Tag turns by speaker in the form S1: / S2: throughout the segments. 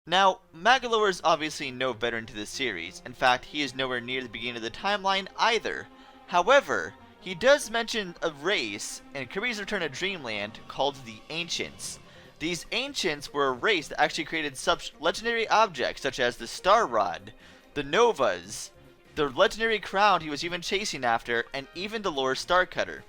S1: Now, Magolor is obviously no veteran to the series. In fact, he is nowhere near the beginning of the timeline either. However, he does mention a race in Kirby's Return to Dreamland called the Ancients. These Ancients were a race that actually created such legendary objects such as the Star Rod, the Novas, the legendary crown he was even chasing after, and even the Lore Star Cutter.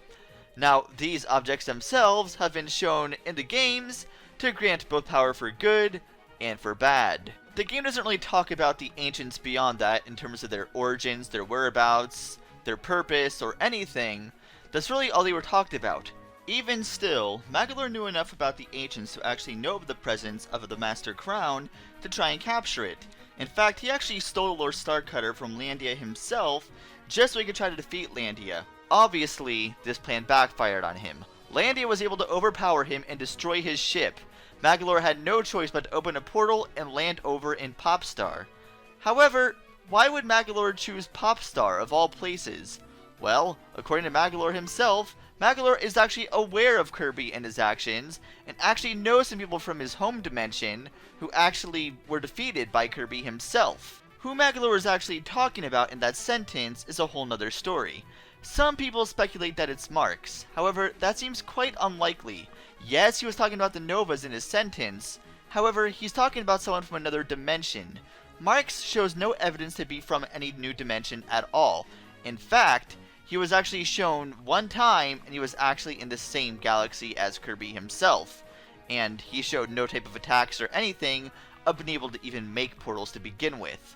S1: Now, these objects themselves have been shown in the games to grant both power for good and for bad. The game doesn't really talk about the Ancients beyond that in terms of their origins, their whereabouts, their purpose, or anything. That's really all they were talked about. Even still, Magolor knew enough about the Ancients to actually know of the presence of the Master Crown to try and capture it. In fact, he actually stole the Lore Star Cutter from Landia himself just so he could try to defeat Landia. Obviously, this plan backfired on him. Landia was able to overpower him and destroy his ship. Magolor had no choice but to open a portal and land over in Popstar. However, why would Magolor choose Popstar of all places? Well, according to Magolor himself, Magolor is actually aware of Kirby and his actions, and actually knows some people from his home dimension who actually were defeated by Kirby himself. Who Magolor is actually talking about in that sentence is a whole nother story. Some people speculate that it's Marx, however, that seems quite unlikely. Yes, he was talking about the Novas in his sentence, however, he's talking about someone from another dimension. Marx shows no evidence to be from any new dimension at all. In fact, he was actually shown one time, and he was actually in the same galaxy as Kirby himself. And he showed no type of attacks or anything of being able to even make portals to begin with.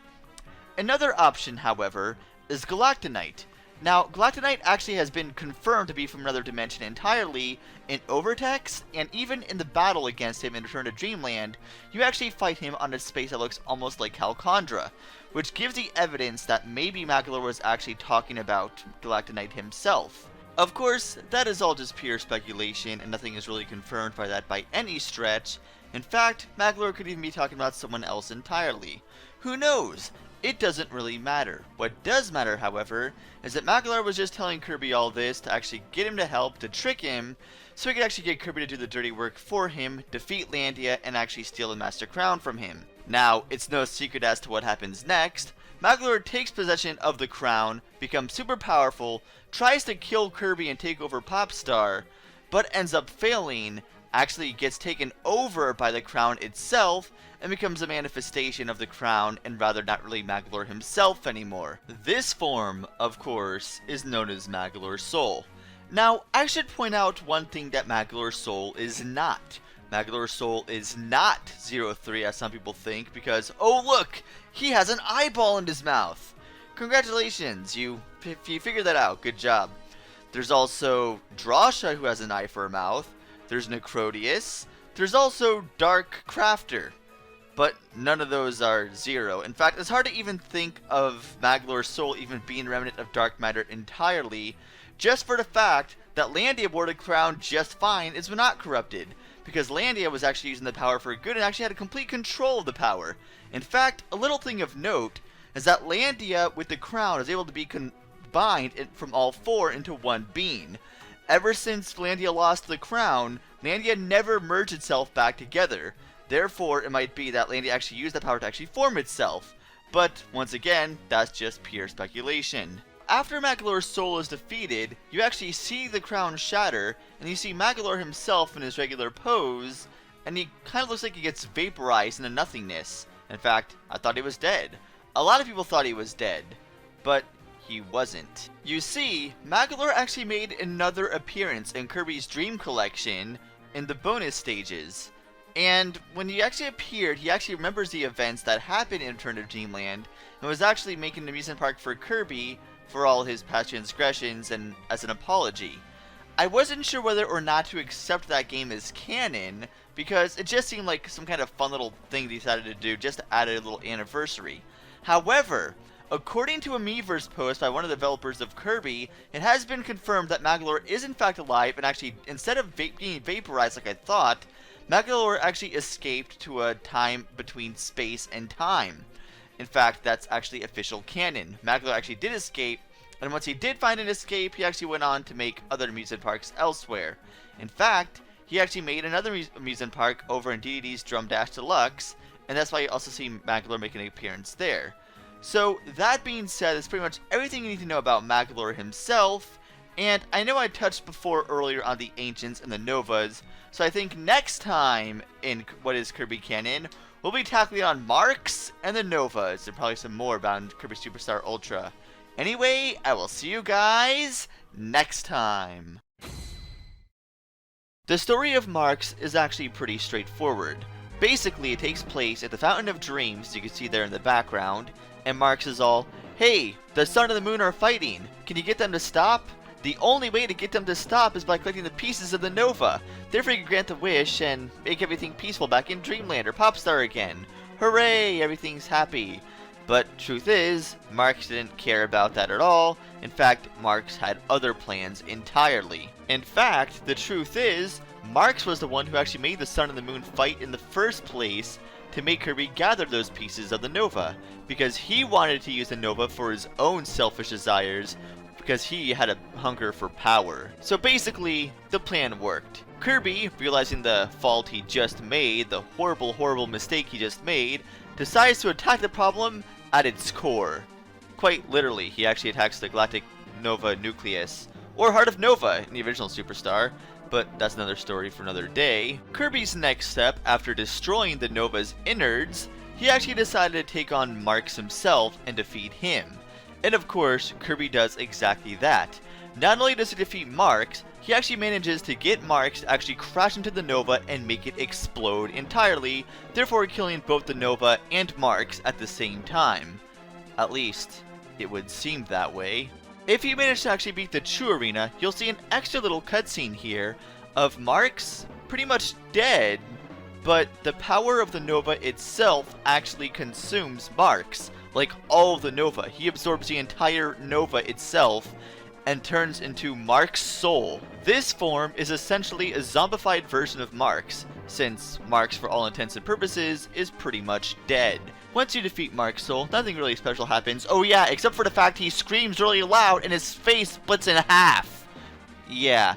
S1: Another option, however, is Galactonite. Now, Galactonite actually has been confirmed to be from another dimension entirely in Overtext, and even in the battle against him in Return to Dreamland, you actually fight him on a space that looks almost like Calcondra, which gives the evidence that maybe Magolor was actually talking about Galactonite himself. Of course, that is all just pure speculation, and nothing is really confirmed by that by any stretch. In fact, Magolor could even be talking about someone else entirely. Who knows? It doesn't really matter. What does matter, however, is that Magolor was just telling Kirby all this to actually get him to help, to trick him, so he could actually get Kirby to do the dirty work for him, defeat Landia, and actually steal the Master Crown from him. Now, it's no secret as to what happens next. Magolor takes possession of the crown, becomes super powerful, tries to kill Kirby and take over Popstar, but ends up failing, actually gets taken over by the crown itself, and becomes a manifestation of the crown, and rather not really Magolor himself anymore. This form, of course, is known as Magolor's Soul. Now, I should point out one thing that Magolor's Soul is not. Magolor's Soul is not 03 as some people think, because, oh look, he has an eyeball in his mouth! Congratulations, you figured that out, good job. There's also Drasha, who has an eye for a mouth. There's Necrodius. There's also Dark Crafter. But none of those are 0. In fact, it's hard to even think of Magolor's Soul even being a remnant of dark matter entirely, just for the fact that Landia wore the crown just fine is not corrupted, because Landia was actually using the power for good and actually had complete control of the power. In fact, a little thing of note is that Landia with the crown is able to be combined from all 4 into one being. Ever since Landia lost the crown, Landia never merged itself back together. Therefore, it might be that Landia actually used that power to actually form itself. But, once again, that's just pure speculation. After Magolor's Soul is defeated, you actually see the crown shatter, and you see Magolor himself in his regular pose, and he kind of looks like he gets vaporized into nothingness. In fact, I thought he was dead. A lot of people thought he was dead, but he wasn't. You see, Magolor actually made another appearance in Kirby's Dream Collection in the bonus stages. And when he actually appeared, he actually remembers the events that happened in Return to Dreamland, and was actually making an amusement park for Kirby for all his past transgressions and as an apology. I wasn't sure whether or not to accept that game as canon, because it just seemed like some kind of fun little thing they decided to do just to add a little anniversary. However, according to a Miiverse post by one of the developers of Kirby, it has been confirmed that Magolor is in fact alive, and actually, instead of being vaporized like I thought, Magolor actually escaped to a time between space and time. In fact, that's actually official canon. Magolor actually did escape, and once he did find an escape, he actually went on to make other amusement parks elsewhere. In fact, he actually made another amusement park over in Dede's Drum Dash Deluxe, and that's why you also see Magolor make an appearance there. So that being said, that's pretty much everything you need to know about Magolor himself, and I know I touched before earlier on the Ancients and the Novas, so I think next time in What is Kirby Canon, we'll be tackling on Marx and the Novas, and probably some more about Kirby Superstar Ultra. Anyway, I will see you guys next time. The story of Marx is actually pretty straightforward. Basically, it takes place at the Fountain of Dreams, as you can see there in the background, and Marx is all, "Hey, the sun and the moon are fighting. Can you get them to stop? The only way to get them to stop is by collecting the pieces of the Nova. Therefore, you can grant the wish and make everything peaceful back in Dreamland or Popstar again. Hooray, everything's happy." But truth is, Marx didn't care about that at all. In fact, Marx had other plans entirely. In fact, the truth is, Marx was the one who actually made the sun and the moon fight in the first place to make Kirby gather those pieces of the Nova, because he wanted to use the Nova for his own selfish desires, because he had a hunger for power. So basically, the plan worked. Kirby, realizing the fault he just made, the horrible mistake he just made, decides to attack the problem at its core. Quite literally, he actually attacks the Galactic Nova Nucleus, or Heart of Nova in the original Superstar, but that's another story for another day. Kirby's next step, after destroying the Nova's innards, he actually decided to take on Marx himself and defeat him. And of course, Kirby does exactly that. Not only does he defeat Marx, he actually manages to get Marx to actually crash into the Nova and make it explode entirely, therefore killing both the Nova and Marx at the same time. At least, it would seem that way. If you manage to actually beat the true arena, you'll see an extra little cutscene here of Marx pretty much dead, but the power of the Nova itself actually consumes Marx. Like all of the Nova, he absorbs the entire Nova itself and turns into Marx's soul. This form is essentially a zombified version of Marx, since Marx, for all intents and purposes, is pretty much dead. Once you defeat Marx's soul, nothing really special happens. Oh yeah, except for the fact he screams really loud and his face splits in half. Yeah,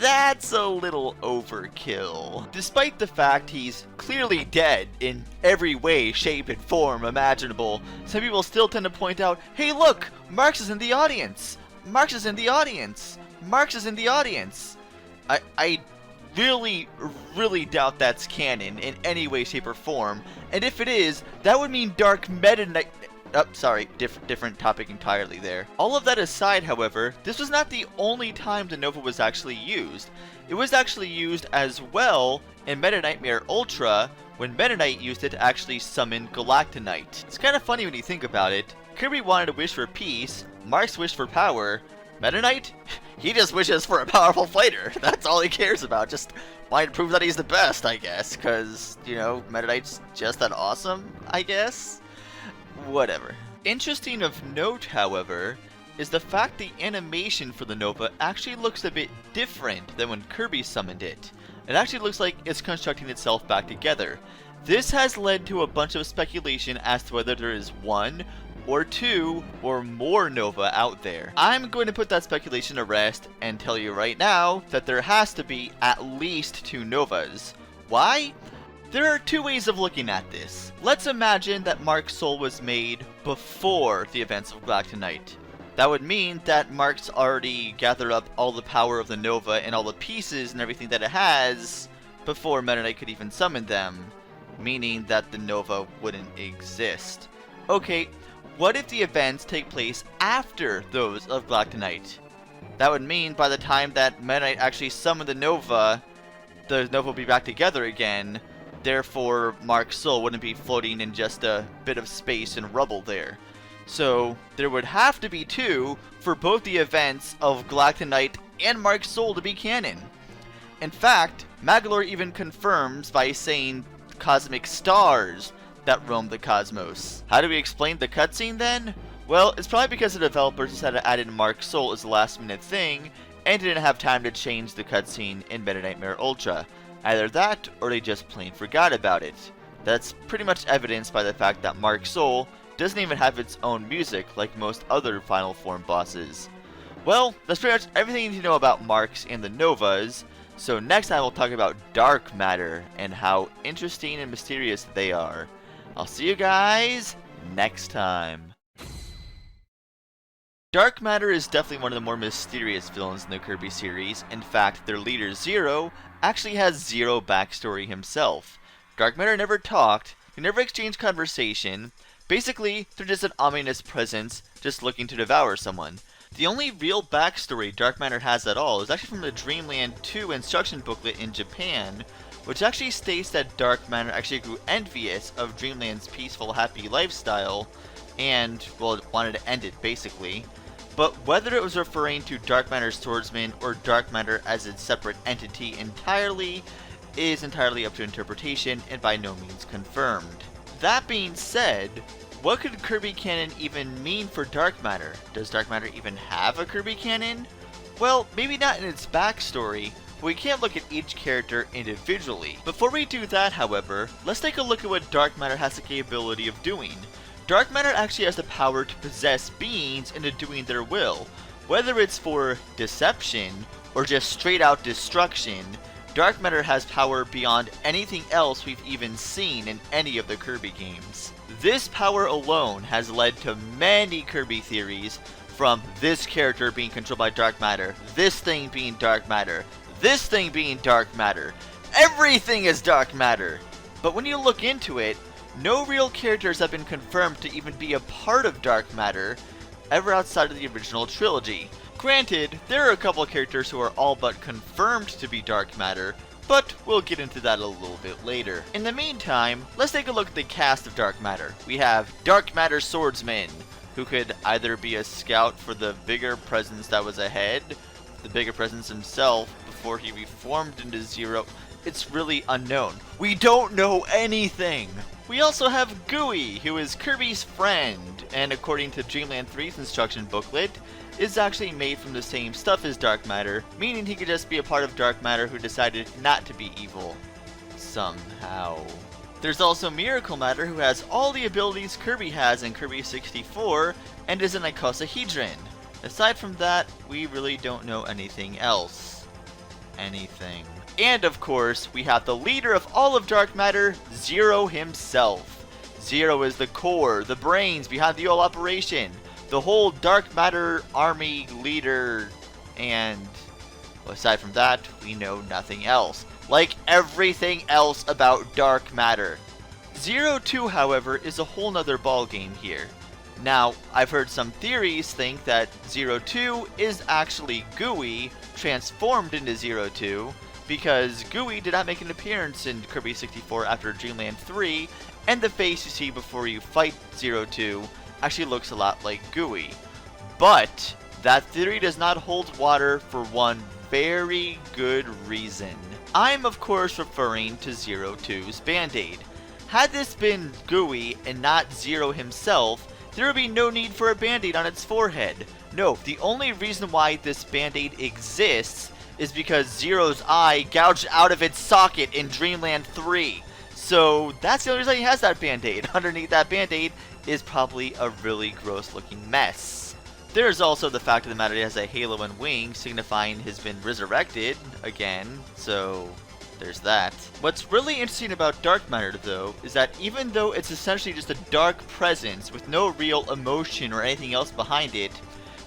S1: that's a little overkill. Despite the fact he's clearly dead in every way, shape, and form imaginable, some people still tend to point out, "Hey look, Marx is in the audience! Marx is in the audience! Marx is in the audience!" I really doubt that's canon in any way, shape, or form, and if it is, that would mean Dark Meta Knight... Oh, sorry, different topic entirely there. All of that aside, however, this was not the only time the Nova was actually used. It was actually used as well in Meta Nightmare Ultra, when Meta Knight used it to actually summon Galactonite. It's kind of funny when you think about it. Kirby wanted to wish for peace, Marx wished for power. Meta Knight? He just wishes for a powerful fighter. That's all he cares about. Just wanting to prove that he's the best, I guess. Because, you know, Meta Knight's just that awesome, I guess? Whatever. Interesting of note, however, is the fact the animation for the Nova actually looks a bit different than when Kirby summoned it. It actually looks like it's constructing itself back together. This has led to a bunch of speculation as to whether there is one, or two, or more Nova out there. I'm going to put that speculation to rest and tell you right now that there has to be at least two Novas. Why? There are two ways of looking at this. Let's imagine that Marx's soul was made before the events of Galactonite. That would mean that Marx already gathered up all the power of the Nova and all the pieces and everything that it has before Meta Knight could even summon them, meaning that the Nova wouldn't exist. Okay, what if the events take place after those of Galactonite? That would mean by the time that Meta Knight actually summoned the Nova will be back together again. Therefore, Marx's soul wouldn't be floating in just a bit of space and rubble there. So, there would have to be two for both the events of Galactonite and Marx's soul to be canon. In fact, Magolor even confirms by saying cosmic stars that roam the cosmos. How do we explain the cutscene then? Well, it's probably because the developers decided to add in Marx's soul as a last minute thing, and didn't have time to change the cutscene in Meta Nightmare Ultra. Either that, or they just plain forgot about it. That's pretty much evidenced by the fact that Marx's soul doesn't even have its own music like most other Final Form bosses. Well, that's pretty much everything you need to know about Marx and the Novas, so next time we'll talk about dark matter and how interesting and mysterious they are. I'll see you guys next time. Dark Matter is definitely one of the more mysterious villains in the Kirby series. In fact, their leader, Zero, actually has zero backstory himself. Dark Matter never talked, they never exchanged conversation. Basically, they're just an ominous presence, just looking to devour someone. The only real backstory Dark Matter has at all is actually from the Dreamland 2 instruction booklet in Japan, which actually states that Dark Matter actually grew envious of Dreamland's peaceful, happy lifestyle, and, well, wanted to end it, basically. But whether it was referring to Dark Matter's swordsman or Dark Matter as a separate entity entirely is entirely up to interpretation and by no means confirmed. That being said, what could Kirby Canon even mean for Dark Matter? Does Dark Matter even have a Kirby Canon? Well, maybe not in its backstory, but we can't look at each character individually. Before we do that, however, let's take a look at what Dark Matter has the capability of doing. Dark Matter actually has the power to possess beings into doing their will. Whether it's for deception or just straight out destruction, Dark Matter has power beyond anything else we've even seen in any of the Kirby games. This power alone has led to many Kirby theories, from this character being controlled by Dark Matter, this thing being Dark Matter, this thing being Dark Matter. Everything is Dark Matter! But when you look into it, no real characters have been confirmed to even be a part of Dark Matter ever outside of the original trilogy. Granted, there are a couple characters who are all but confirmed to be Dark Matter, but we'll get into that a little bit later. In the meantime, let's take a look at the cast of Dark Matter. We have Dark Matter Swordsman, who could either be a scout for the bigger presence that was ahead, the bigger presence himself before he reformed into Zero. It's really unknown. We don't know anything! We also have Gooey, who is Kirby's friend, and according to Dreamland 3's instruction booklet, is actually made from the same stuff as Dark Matter, meaning he could just be a part of Dark Matter who decided not to be evil. Somehow. There's also Miracle Matter, who has all the abilities Kirby has in Kirby 64, and is an icosahedron. Aside from that, we really don't know anything else. Anything. And of course, we have the leader of all of Dark Matter, Zero himself. Zero is the core, the brains behind the whole operation, the whole Dark Matter army leader, and aside from that, we know nothing else. Like everything else about Dark Matter. Zero 2, however, is a whole nother ballgame here. Now, I've heard some theories think that Zero 2 is actually Gooey transformed into Zero 2, because Gooey did not make an appearance in Kirby 64 after Dreamland 3, and the face you see before you fight Zero 2 actually looks a lot like Gooey. But that theory does not hold water for one very good reason. I'm of course referring to Zero 2's Band-Aid. Had this been Gooey and not Zero himself, there would be no need for a Band-Aid on its forehead. No, the only reason why this Band-Aid exists is because Zero's eye gouged out of its socket in Dreamland 3. So that's the only reason he has that Band-Aid. Underneath that Band-Aid is probably a really gross looking mess. There's also the fact of the matter he has a halo and wings, signifying he's been resurrected again, so there's that. What's really interesting about Dark Matter though, is that even though it's essentially just a dark presence with no real emotion or anything else behind it,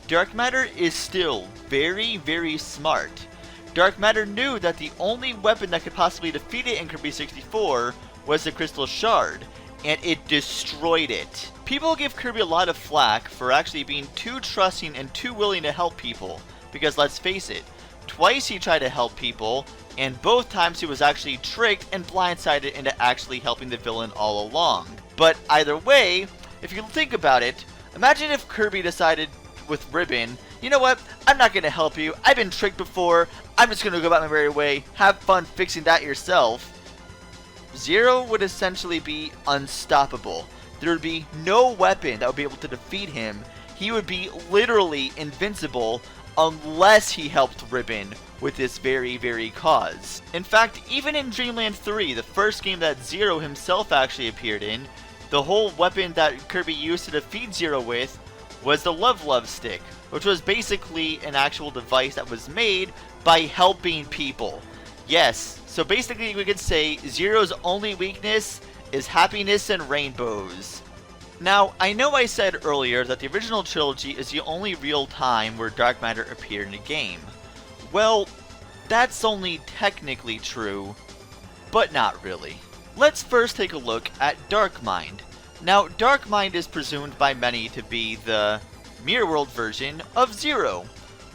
S1: Dark Matter is still very, very smart. Dark Matter knew that the only weapon that could possibly defeat it in Kirby 64 was the Crystal Shard, and it destroyed it. People give Kirby a lot of flack for actually being too trusting and too willing to help people, because let's face it, twice he tried to help people, and both times he was actually tricked and blindsided into actually helping the villain all along. But either way, if you think about it, imagine if Kirby decided with Ribbon, you know what, I'm not going to help you, I've been tricked before, I'm just going to go about my merry way, have fun fixing that yourself. Zero would essentially be unstoppable. There would be no weapon that would be able to defeat him. He would be literally invincible unless he helped Ribbon with this very, very cause. In fact, even in Dreamland 3, the first game that Zero himself actually appeared in, the whole weapon that Kirby used to defeat Zero with was the Love Stick, which was basically an actual device that was made by helping people. Yes, so basically we could say Zero's only weakness is happiness and rainbows. Now, I know I said earlier that the original trilogy is the only real time where dark matter appeared in a game. Well, that's only technically true, but not really. Let's first take a look at Dark Mind. Now, Dark Mind is presumed by many to be the Mirror World version of Zero.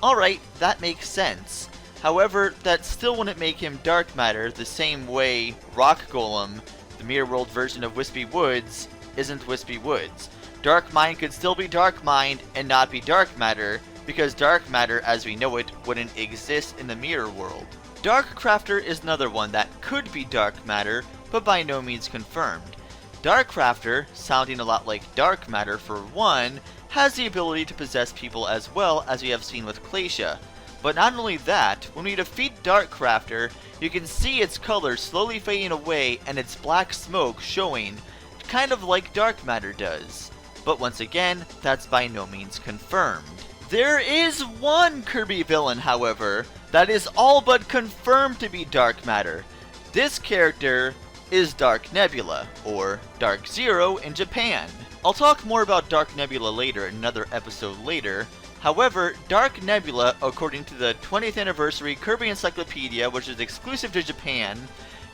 S1: Alright, that makes sense. However, that still wouldn't make him Dark Matter the same way Rock Golem, the Mirror World version of Wispy Woods, isn't Wispy Woods. Dark Mind could still be Dark Mind and not be Dark Matter, because Dark Matter as we know it wouldn't exist in the Mirror World. Dark Crafter is another one that could be Dark Matter, but by no means confirmed. Dark Crafter, sounding a lot like Dark Matter for one, has the ability to possess people as well, as we have seen with Glacia. But not only that, when we defeat Dark Crafter, you can see its color slowly fading away and its black smoke showing, kind of like Dark Matter does. But once again, that's by no means confirmed. There is one Kirby villain, however, that is all but confirmed to be Dark Matter. This character is Dark Nebula, or Dark Zero in Japan. I'll talk more about Dark Nebula later in another episode later. However, Dark Nebula, according to the 20th anniversary Kirby Encyclopedia, which is exclusive to Japan,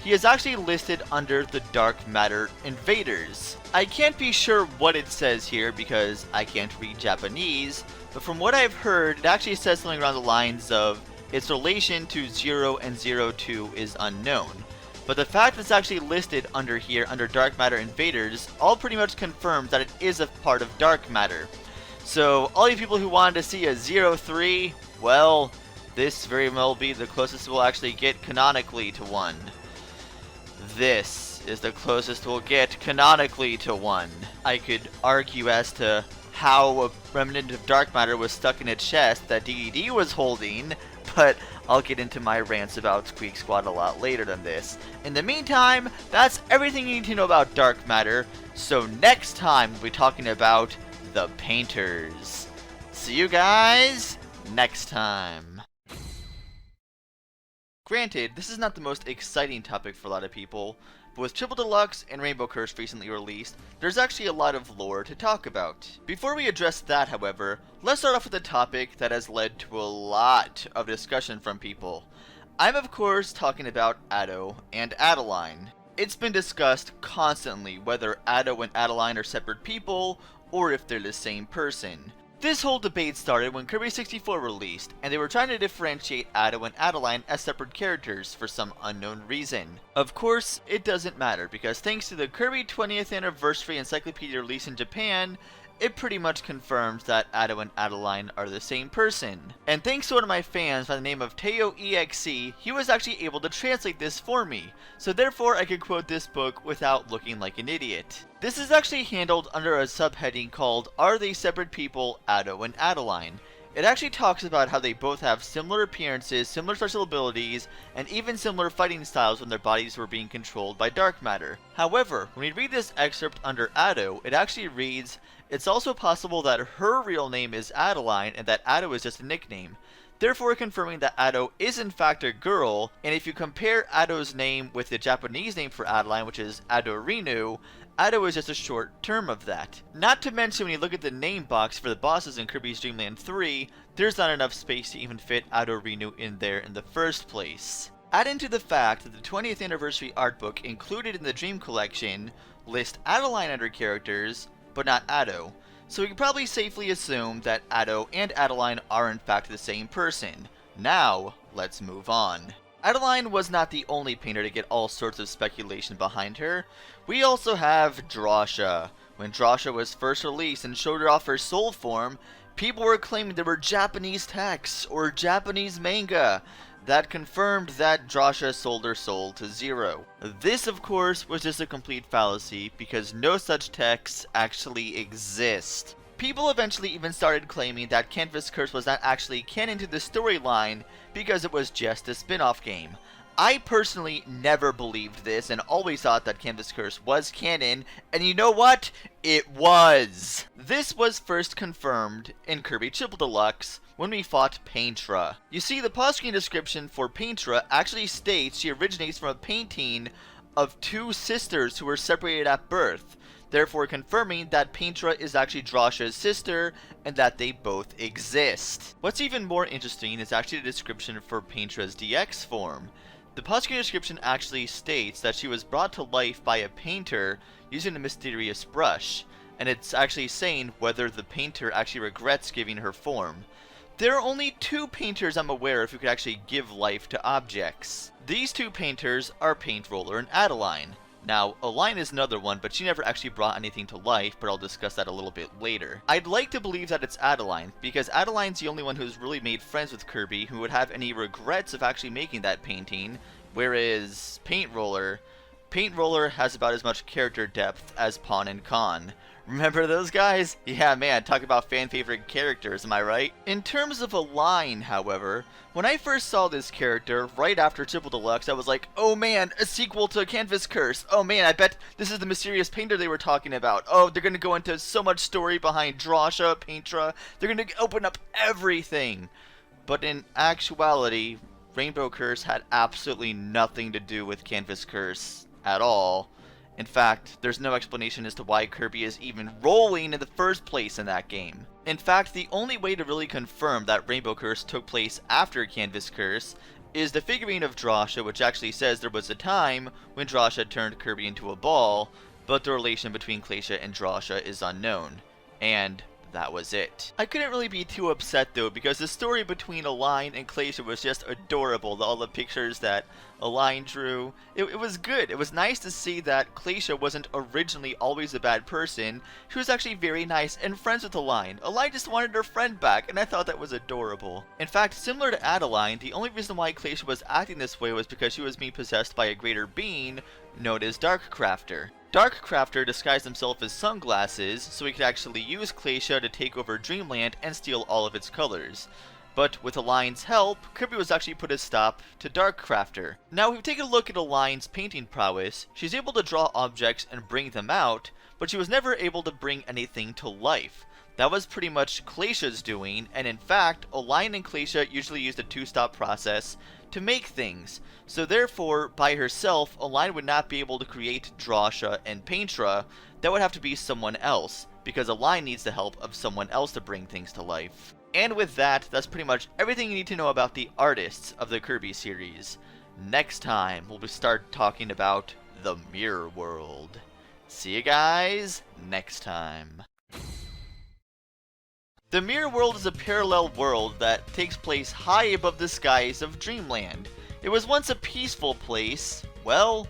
S1: he is actually listed under the Dark Matter Invaders. I can't be sure what it says here because I can't read Japanese, but from what I've heard, it actually says something around the lines of its relation to Zero and Zero 2 is unknown. But the fact that it's actually listed under here, under Dark Matter Invaders, all pretty much confirms that it is a part of Dark Matter. So, all you people who wanted to see a 0-3, well, this very well be the closest we'll actually get canonically to one. This is the closest we'll get canonically to one. I could argue as to how a remnant of Dark Matter was stuck in a chest that Dede was holding, but I'll get into my rants about Squeak Squad a lot later than this. In the meantime, that's everything you need to know about Dark Matter, so next time we'll be talking about the Painters. See you guys next time. Granted, this is not the most exciting topic for a lot of people, but with Triple Deluxe and Rainbow Curse recently released, there's actually a lot of lore to talk about. Before we address that, however, let's start off with a topic that has led to a lot of discussion from people. I'm of course talking about Ado and Adeline. It's been discussed constantly whether Ado and Adeline are separate people, or if they're the same person. This whole debate started when Kirby 64 released, and they were trying to differentiate Ado and Adeline as separate characters for some unknown reason. Of course, it doesn't matter, because thanks to the Kirby 20th Anniversary Encyclopedia release in Japan, it pretty much confirms that Ado and Adeline are the same person. And thanks to one of my fans by the name of TeoEXE, he was actually able to translate this for me, so therefore I could quote this book without looking like an idiot. This is actually handled under a subheading called Are They Separate People, Ado and Adeline? It actually talks about how they both have similar appearances, similar special abilities, and even similar fighting styles when their bodies were being controlled by dark matter. However, when you read this excerpt under Ado, it actually reads, it's also possible that her real name is Adeline and that Ado is just a nickname, therefore confirming that Ado is in fact a girl, and if you compare Ado's name with the Japanese name for Adeline, which is Adorinu, Ado is just a short term of that. Not to mention when you look at the name box for the bosses in Kirby's Dream Land 3, there's not enough space to even fit Adorinu in there in the first place. Add into the fact that the 20th anniversary art book included in the Dream Collection list Adeline under characters, but not Ado, so we can probably safely assume that Ado and Adeline are in fact the same person. Now, let's move on. Adeline was not the only painter to get all sorts of speculation behind her. We also have Drasha. When Drasha was first released and showed her off her soul form, people were claiming there were Japanese texts or Japanese manga that confirmed that Drasha sold her soul to Zero. This, of course, was just a complete fallacy because no such texts actually exist. People eventually even started claiming that Canvas Curse was not actually canon to the storyline because it was just a spin-off game. I personally never believed this and always thought that Canvas Curse was canon, and you know what? It was! This was first confirmed in Kirby Triple Deluxe when we fought Paintra. You see, the pause screen description for Paintra actually states she originates from a painting of two sisters who were separated at birth, therefore confirming that Paintra is actually Drasha's sister and that they both exist. What's even more interesting is actually the description for Paintra's DX form. The posthumous description actually states that she was brought to life by a painter using a mysterious brush, and it's actually saying whether the painter actually regrets giving her form. There are only two painters I'm aware of who could actually give life to objects. These two painters are Paint Roller and Adeline. Now, Adeline is another one, but she never actually brought anything to life, but I'll discuss that a little bit later. I'd like to believe that it's Adeline, because Adeline's the only one who's really made friends with Kirby who would have any regrets of actually making that painting, whereas Paint Roller has about as much character depth as Pawn and Con. Remember those guys? Yeah, man, talk about fan-favorite characters, am I right? In terms of Adeline, however, when I first saw this character, right after Triple Deluxe, I was like, oh man, a sequel to Canvas Curse. Oh man, I bet this is the mysterious painter they were talking about. Oh, they're gonna go into so much story behind Drasha, Paintra. They're gonna open up everything. But in actuality, Rainbow Curse had absolutely nothing to do with Canvas Curse at all. In fact, there's no explanation as to why Kirby is even rolling in the first place in that game. In fact, the only way to really confirm that Rainbow Curse took place after Canvas Curse is the figurine of Drasha, which actually says there was a time when Drasha turned Kirby into a ball, but the relation between Glacia and Drasha is unknown. And that was it. I couldn't really be too upset though, because the story between Adeline and Glacia was just adorable. All the pictures that Adeline drew, it was good. It was nice to see that Glacia wasn't originally always a bad person. She was actually very nice and friends with Adeline. Adeline just wanted her friend back, and I thought that was adorable. In fact, similar to Adeline, the only reason why Glacia was acting this way was because she was being possessed by a greater being known as Dark Crafter. Dark Crafter disguised himself as sunglasses so he could actually use Glacia to take over Dreamland and steal all of its colors. But with Adeline's help, Kirby was actually put a stop to Dark Crafter. Now, if we take a look at Adeline's painting prowess, she's able to draw objects and bring them out, but she was never able to bring anything to life. That was pretty much Glacia's doing, and in fact, Adeline and Glacia usually used a two-stop process to make things. So therefore, by herself, Adeline would not be able to create Drasha and Paintra. That would have to be someone else, because Adeline needs the help of someone else to bring things to life. And with that, that's pretty much everything you need to know about the artists of the Kirby series. Next time, we'll start talking about the Mirror World. See you guys next time. The Mirror World is a parallel world that takes place high above the skies of Dreamland. It was once a peaceful place, well,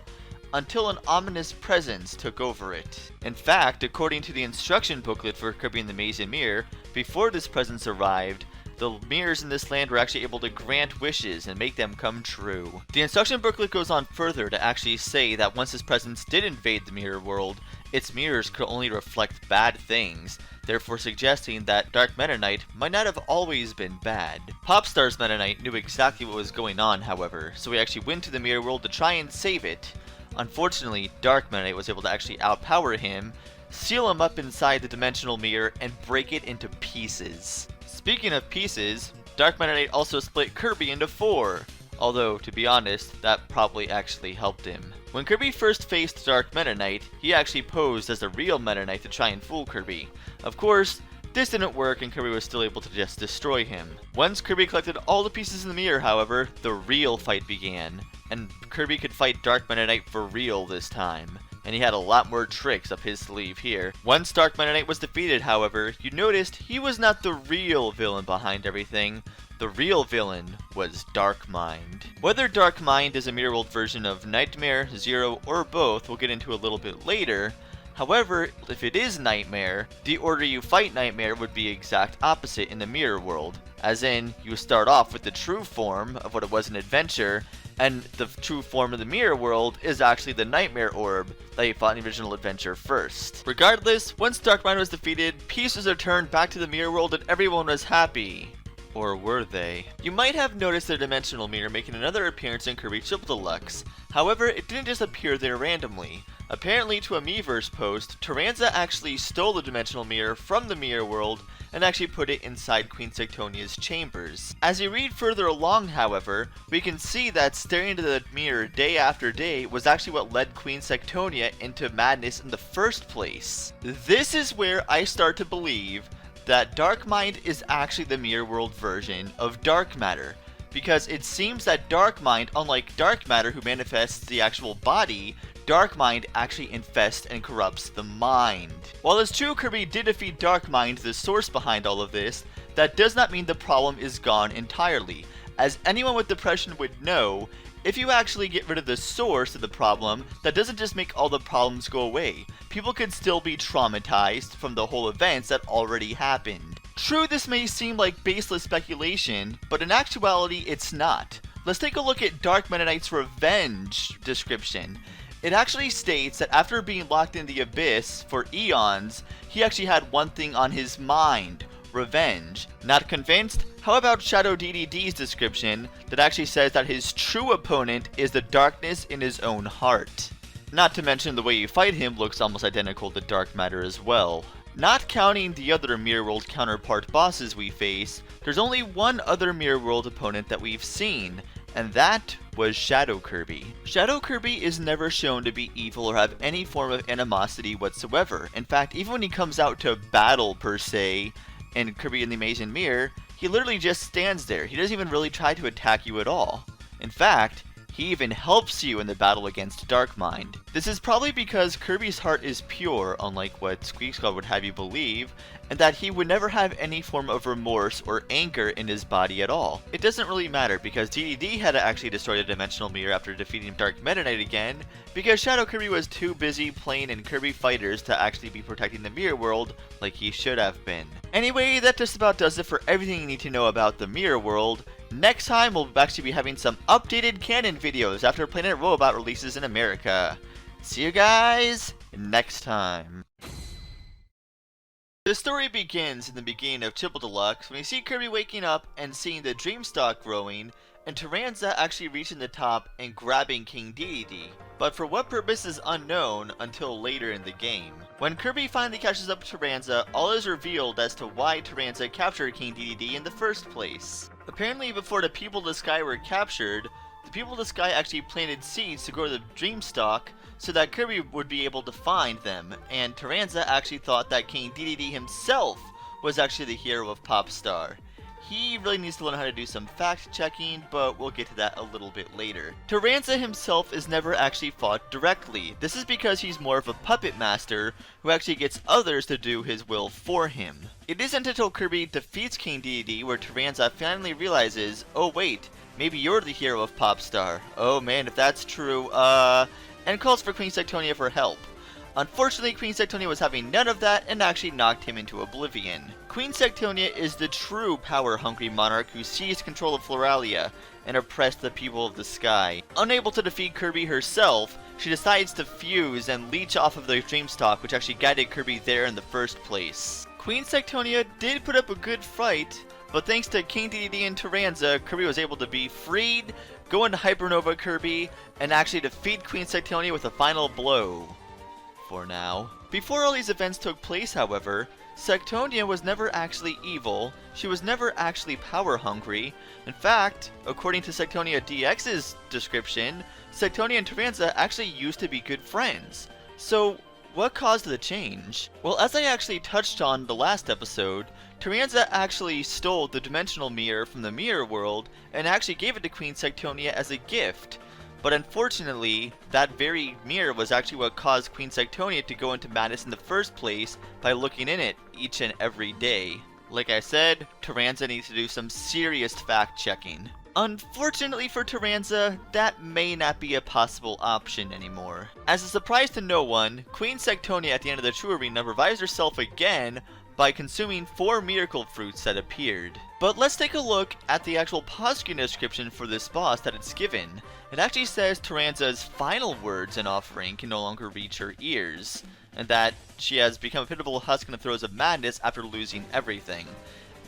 S1: until an ominous presence took over it. In fact, according to the instruction booklet for Kirby and the Maze and Mirror, before this presence arrived, the mirrors in this land were actually able to grant wishes and make them come true. The instruction booklet goes on further to actually say that once this presence did invade the Mirror World, its mirrors could only reflect bad things, therefore suggesting that Dark Meta Knight might not have always been bad. Popstar's Meta Knight knew exactly what was going on, however, so he actually went to the Mirror World to try and save it. Unfortunately, Dark Meta Knight was able to actually outpower him, seal him up inside the dimensional mirror, and break it into pieces. Speaking of pieces, Dark Meta Knight also split Kirby into 4. Although, to be honest, that probably actually helped him. When Kirby first faced Dark Meta Knight, he actually posed as the real Meta Knight to try and fool Kirby. Of course, this didn't work and Kirby was still able to just destroy him. Once Kirby collected all the pieces in the mirror, however, the real fight began. And Kirby could fight Dark Meta Knight for real this time. And he had a lot more tricks up his sleeve here. Once Dark Meta Knight was defeated, however, you noticed he was not the real villain behind everything. The real villain was Dark Mind. Whether Dark Mind is a Mirror World version of Nightmare, Zero, or both, we'll get into a little bit later. However, if it is Nightmare, the order you fight Nightmare would be exact opposite in the Mirror World. As in, you start off with the true form of what it was in Adventure, and the true form of the Mirror World is actually the Nightmare Orb that you fought in the original Adventure first. Regardless, once Darkmind was defeated, pieces returned back to the Mirror World and everyone was happy. Or were they? You might have noticed the Dimensional Mirror making another appearance in Kirby Triple Deluxe. However, it didn't just appear there randomly. Apparently, to a Miiverse post, Tyranza actually stole the dimensional mirror from the mirror world and actually put it inside Queen Sectonia's chambers. As you read further along, however, we can see that staring into the mirror day after day was actually what led Queen Sectonia into madness in the first place. This is where I start to believe that Dark Mind is actually the mirror world version of Dark Matter, because it seems that Dark Mind, unlike Dark Matter who manifests the actual body, Dark Mind actually infests and corrupts the mind. While it's true Kirby did defeat Dark Mind, the source behind all of this, that does not mean the problem is gone entirely. As anyone with depression would know, if you actually get rid of the source of the problem, that doesn't just make all the problems go away. People could still be traumatized from the whole events that already happened. True, this may seem like baseless speculation, but in actuality it's not. Let's take a look at Dark Meta Knight's revenge description. It actually states that after being locked in the abyss for eons, he actually had one thing on his mind: revenge. Not convinced? How about Shadow Dede's description that actually says that his true opponent is the darkness in his own heart? Not to mention the way you fight him looks almost identical to Dark Matter as well. Not counting the other Mirror World counterpart bosses we face, there's only one other Mirror World opponent that we've seen, and that was Shadow Kirby. Shadow Kirby is never shown to be evil or have any form of animosity whatsoever. In fact, even when he comes out to battle per se in Kirby and the Amazing Mirror, he literally just stands there. He doesn't even really try to attack you at all. In fact, he even helps you in the battle against Dark Mind. This is probably because Kirby's heart is pure, unlike what Squeakskull would have you believe, and that he would never have any form of remorse or anger in his body at all. It doesn't really matter, because Dede had to actually destroy the Dimensional Mirror after defeating Dark Meta Knight again, because Shadow Kirby was too busy playing in Kirby Fighters to actually be protecting the Mirror World like he should have been. Anyway, that just about does it for everything you need to know about the Mirror World. Next time, we'll actually be having some updated canon videos after Planet Robot releases in America. See you guys next time. The story begins in the beginning of Triple Deluxe when we see Kirby waking up and seeing the Dreamstalk growing, and Tyranza actually reaching the top and grabbing King Dede, but for what purpose is unknown until later in the game. When Kirby finally catches up to Tyranza, all is revealed as to why Tyranza captured King Dede in the first place. Apparently, before the People of the Sky were captured, the People of the Sky actually planted seeds to grow the Dreamstalk so that Kirby would be able to find them, and Tyranza actually thought that King Dede himself was actually the hero of Popstar. He really needs to learn how to do some fact-checking, but we'll get to that a little bit later. Tyranza himself is never actually fought directly. This is because he's more of a puppet master who actually gets others to do his will for him. It isn't until Kirby defeats King Dede where Tyranza finally realizes, oh wait, maybe you're the hero of Popstar. Oh man, if that's true, and calls for Queen Sectonia for help. Unfortunately, Queen Sectonia was having none of that and actually knocked him into oblivion. Queen Sectonia is the true power-hungry monarch who seized control of Floralia and oppressed the people of the sky. Unable to defeat Kirby herself, she decides to fuse and leech off of the Dreamstalk, which actually guided Kirby there in the first place. Queen Sectonia did put up a good fight, but thanks to King Dede and Tyranza, Kirby was able to be freed, go into Hypernova Kirby, and actually defeat Queen Sectonia with a final blow. For now. Before all these events took place, however, Sectonia was never actually evil, she was never actually power-hungry. In fact, according to Sectonia DX's description, Sectonia and Tyranza actually used to be good friends. So, what caused the change? Well, as I actually touched on the last episode, Tyranza actually stole the Dimensional Mirror from the Mirror World and actually gave it to Queen Sectonia as a gift. But unfortunately, that very mirror was actually what caused Queen Sectonia to go into madness in the first place by looking in it each and every day. Like I said, Tyranza needs to do some serious fact-checking. Unfortunately for Tyranza, that may not be a possible option anymore. As a surprise to no one, Queen Sectonia at the end of the True Arena revives herself again by consuming 4 miracle fruits that appeared. But let's take a look at the actual pause-screen description for this boss that it's given. It actually says Tyranza's final words and offering can no longer reach her ears, and that she has become a pitiable husk in the throes of madness after losing everything,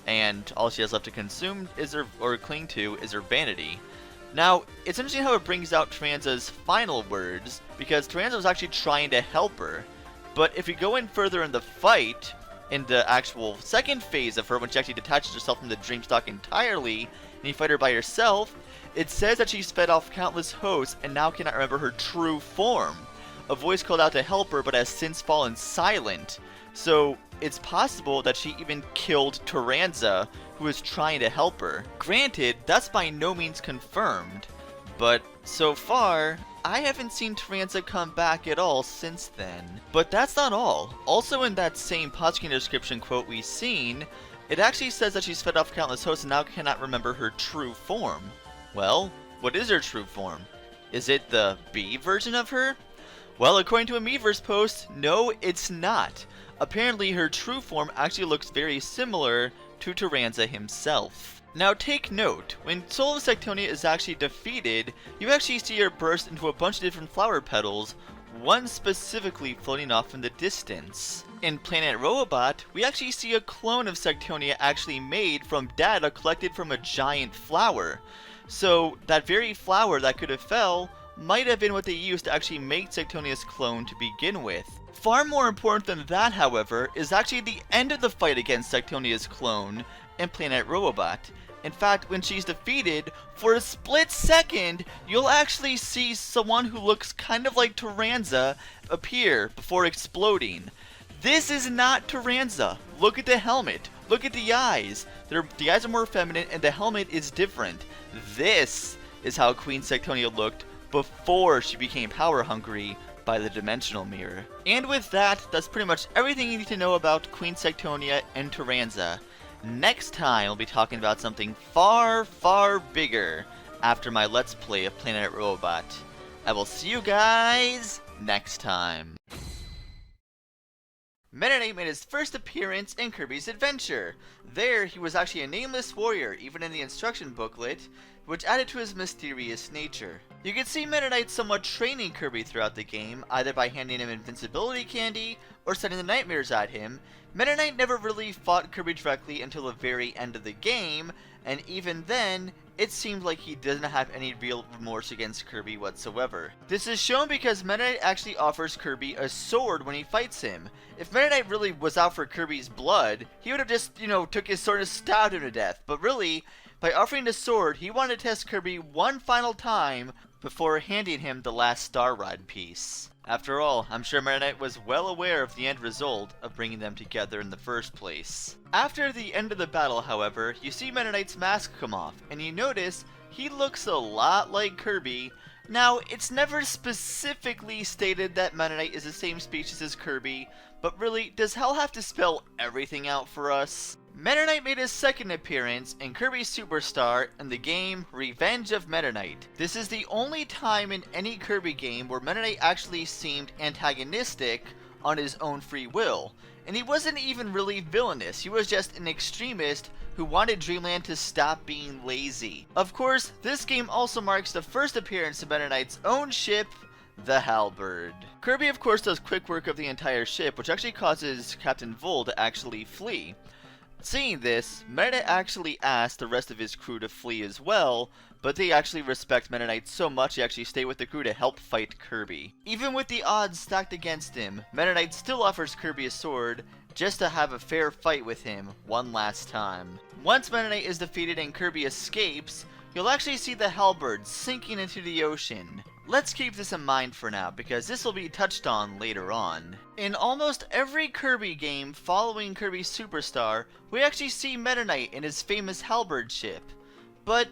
S1: and all she has left to consume is or cling to is her vanity. Now, it's interesting how it brings out Taranza's final words, because Taranza was actually trying to help her. But if you go in further in the fight, in the actual second phase of her, when she actually detaches herself from the Dreamstalk entirely, and you fight her by herself, it says that she's fed off countless hosts and now cannot remember her true form. A voice called out to help her, but has since fallen silent. So it's possible that she even killed Taranza, who was trying to help her. Granted, that's by no means confirmed, but so far, I haven't seen Taranza come back at all since then. But that's not all. Also in that same Podkin description quote we've seen, it actually says that she's fed off countless hosts and now cannot remember her true form. Well, what is her true form? Is it the B version of her? Well, according to a Miiverse post, no, it's not. Apparently, her true form actually looks very similar to Taranza himself. Now take note, when Soul of Sectonia is actually defeated, you actually see her burst into a bunch of different flower petals, one specifically floating off in the distance. In Planet Robot, we actually see a clone of Sectonia actually made from data collected from a giant flower. So that very flower that could have fell might have been what they used to actually make Sectonia's clone to begin with. Far more important than that, however, is actually the end of the fight against Sectonia's clone in Planet Robot. In fact, when she's defeated, for a split second, you'll actually see someone who looks kind of like Taranza appear before exploding. This is not Taranza. Look at the helmet. Look at the eyes. The eyes are more feminine and the helmet is different. This is how Queen Sectonia looked before she became power hungry by the dimensional mirror. And with that, that's pretty much everything you need to know about Queen Sectonia and Taranza. Next time, we'll be talking about something far, far bigger after my Let's Play of Planet Robot. I will see you guys next time. Meta Knight made his first appearance in Kirby's Adventure. There, he was actually a nameless warrior, even in the instruction booklet, which added to his mysterious nature. You can see Meta Knight somewhat training Kirby throughout the game, either by handing him invincibility candy, or setting the nightmares at him. Meta Knight never really fought Kirby directly until the very end of the game, and even then, it seemed like he doesn't have any real remorse against Kirby whatsoever. This is shown because Meta Knight actually offers Kirby a sword when he fights him. If Meta Knight really was out for Kirby's blood, he would have just, took his sword and stabbed him to death. But really, by offering the sword, he wanted to test Kirby one final time before handing him the last Star Rod piece. After all, I'm sure Meta Knight was well aware of the end result of bringing them together in the first place. After the end of the battle, however, you see Meta Knight's mask come off, and you notice he looks a lot like Kirby. Now, it's never specifically stated that Meta Knight is the same species as Kirby, but really, does Hell have to spell everything out for us? Meta Knight made his second appearance in Kirby Superstar in the game Revenge of Meta Knight. This is the only time in any Kirby game where Meta Knight actually seemed antagonistic on his own free will. And he wasn't even really villainous, he was just an extremist who wanted Dreamland to stop being lazy. Of course, this game also marks the first appearance of Meta Knight's own ship, the Halberd. Kirby of course does quick work of the entire ship, which actually causes Captain Vol to actually flee. Seeing this, Meta Knight actually asked the rest of his crew to flee as well, but they actually respect Meta Knight so much they actually stay with the crew to help fight Kirby. Even with the odds stacked against him, Meta Knight still offers Kirby a sword just to have a fair fight with him one last time. Once Meta Knight is defeated and Kirby escapes, you'll actually see the Halberd sinking into the ocean. Let's keep this in mind for now, because this will be touched on later on. In almost every Kirby game following Kirby Superstar, we actually see Meta Knight in his famous Halberd ship. But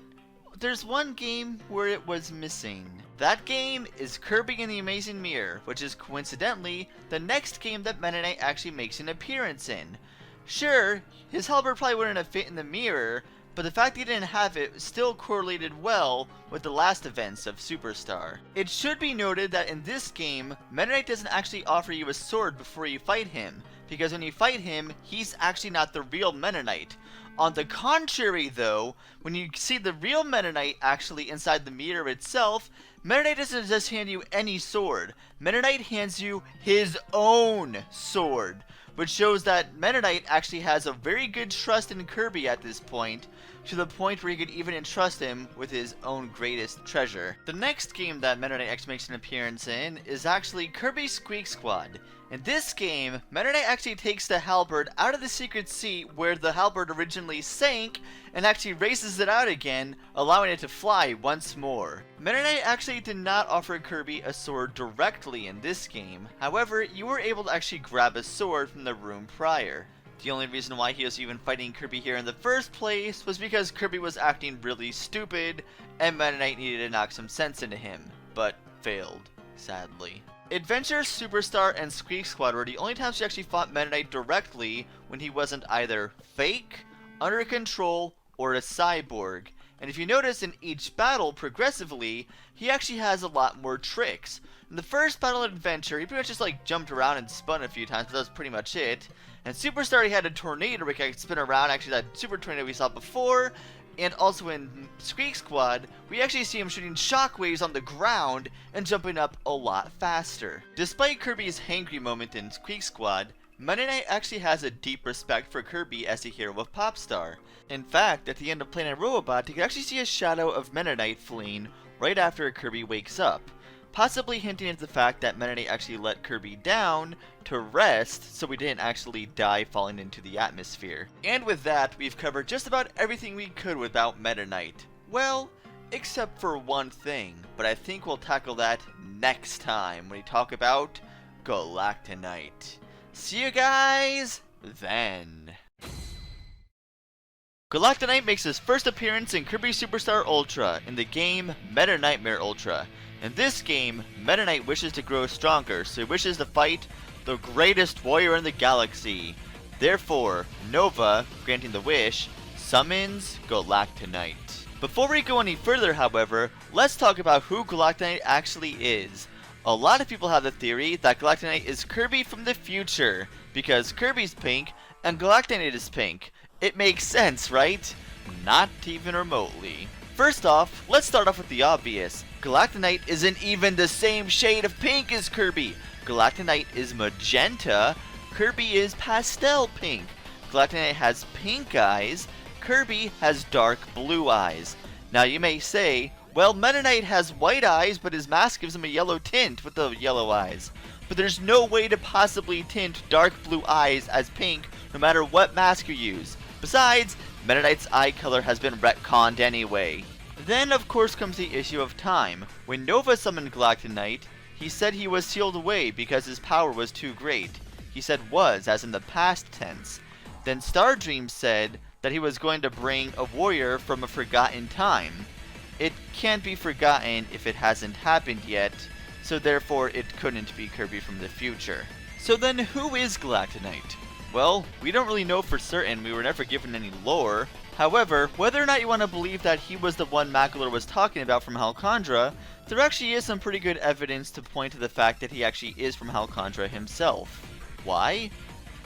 S1: there's one game where it was missing. That game is Kirby and the Amazing Mirror, which is coincidentally the next game that Meta Knight actually makes an appearance in. Sure, his Halberd probably wouldn't have fit in the mirror, but the fact that he didn't have it still correlated well with the last events of Superstar. It should be noted that in this game, Meta Knight doesn't actually offer you a sword before you fight him, because when you fight him, he's actually not the real Meta Knight. On the contrary though, when you see the real Meta Knight actually inside the mirror itself, Meta Knight doesn't just hand you any sword. Meta Knight hands you his own sword, which shows that Meta Knight actually has a very good trust in Kirby at this point, to the point where he could even entrust him with his own greatest treasure. The next game that Meta Knight X makes an appearance in is actually Kirby Squeak Squad. In this game, Meta Knight actually takes the halberd out of the secret sea where the halberd originally sank and actually raises it out again, allowing it to fly once more. Meta Knight actually did not offer Kirby a sword directly in this game, however, you were able to actually grab a sword from the room prior. The only reason why he was even fighting Kirby here in the first place was because Kirby was acting really stupid and Meta Knight needed to knock some sense into him, but failed, sadly. Adventure, Superstar, and Squeak Squad were the only times he actually fought Meta Knight directly when he wasn't either fake, under control, or a cyborg. And if you notice in each battle progressively, he actually has a lot more tricks. In the first battle in Adventure, he pretty much just like jumped around and spun a few times, but that was pretty much it. And Superstar, he had a tornado where he could spin around, actually that super tornado we saw before. And also in Squeak Squad, we actually see him shooting shockwaves on the ground and jumping up a lot faster. Despite Kirby's hangry moment in Squeak Squad, Meta Knight actually has a deep respect for Kirby as a hero of Popstar. In fact, at the end of Planet Robobot, you can actually see a shadow of Meta Knight fleeing right after Kirby wakes up, possibly hinting at the fact that Meta Knight actually let Kirby down to rest so we didn't actually die falling into the atmosphere. And with that, we've covered just about everything we could without Meta Knight. Well, except for one thing, but I think we'll tackle that next time when we talk about Galactonite. See you guys then. Galactonite makes his first appearance in Kirby Superstar Ultra in the game Meta Nightmare Ultra. In this game, Meta Knight wishes to grow stronger, so he wishes to fight the greatest warrior in the galaxy. Therefore, Nova, granting the wish, summons Galactonite. Before we go any further, however, let's talk about who Galactonite actually is. A lot of people have the theory that Galactonite is Kirby from the future, because Kirby's pink and Galactonite is pink. It makes sense, right? Not even remotely. First off, let's start off with the obvious. Galactonite isn't even the same shade of pink as Kirby. Galactonite is magenta, Kirby is pastel pink. Galactonite has pink eyes, Kirby has dark blue eyes. Now you may say, well, Meta Knight has white eyes, but his mask gives him a yellow tint with the yellow eyes. But there's no way to possibly tint dark blue eyes as pink, no matter what mask you use. Besides, Meta Knight's eye color has been retconned anyway. Then, of course, comes the issue of time. When Nova summoned Galactonite, he said he was sealed away because his power was too great. He said was, as in the past tense. Then Stardream said that he was going to bring a warrior from a forgotten time. It can't be forgotten if it hasn't happened yet, so therefore it couldn't be Kirby from the future. So then who is Galactonite? Well, we don't really know for certain, we were never given any lore. However, whether or not you want to believe that he was the one Macular was talking about from Halcondra, there actually is some pretty good evidence to point to the fact that he actually is from Halcondra himself. Why?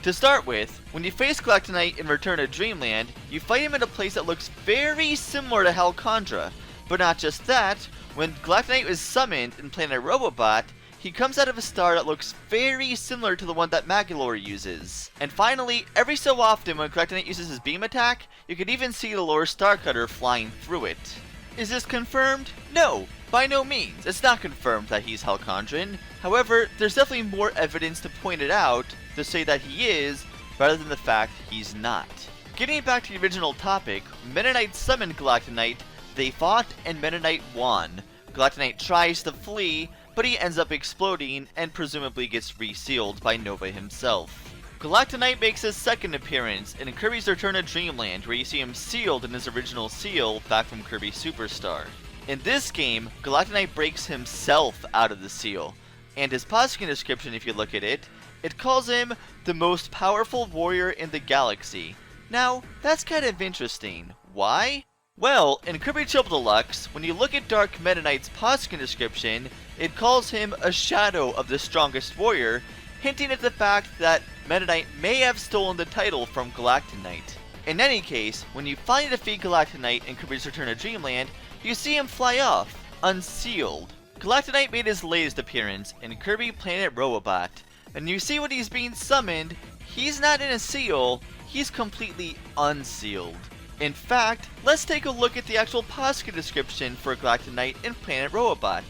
S1: To start with, when you face Galactonite in Return to Dreamland, you fight him in a place that looks very similar to Halcondra. But not just that, when Galactonite is summoned in Planet Robobot, he comes out of a star that looks very similar to the one that Macular uses. And finally, every so often when Galactonite uses his beam attack, you can even see the Lore Star Cutter flying through it. Is this confirmed? No, by no means. It's not confirmed that he's Halcondran. However, there's definitely more evidence to point it out to say that he is, rather than the fact he's not. Getting back to the original topic, Meta Knight summoned Galactonite, they fought, and Meta Knight won. Galactonite tries to flee, but he ends up exploding and presumably gets resealed by Nova himself. Galactonite makes his second appearance in Kirby's Return to Dreamland, where you see him sealed in his original seal back from Kirby Superstar. In this game, Galactonite breaks himself out of the seal, and his Poskin description, if you look at it, it calls him the most powerful warrior in the galaxy. Now, that's kind of interesting. Why? Well, in Kirby Triple Deluxe, when you look at Dark Meta Knight's Poskin description, it calls him a shadow of the strongest warrior, hinting at the fact that Meta Knight may have stolen the title from Galactonite. In any case, when you finally defeat Galactonite in Kirby's Return to Dreamland, you see him fly off, unsealed. Galactonite made his latest appearance in Kirby Planet Robobot, and you see when he's being summoned, he's not in a seal, he's completely unsealed. In fact, let's take a look at the actual Posca description for Galactonite in Planet Robobot.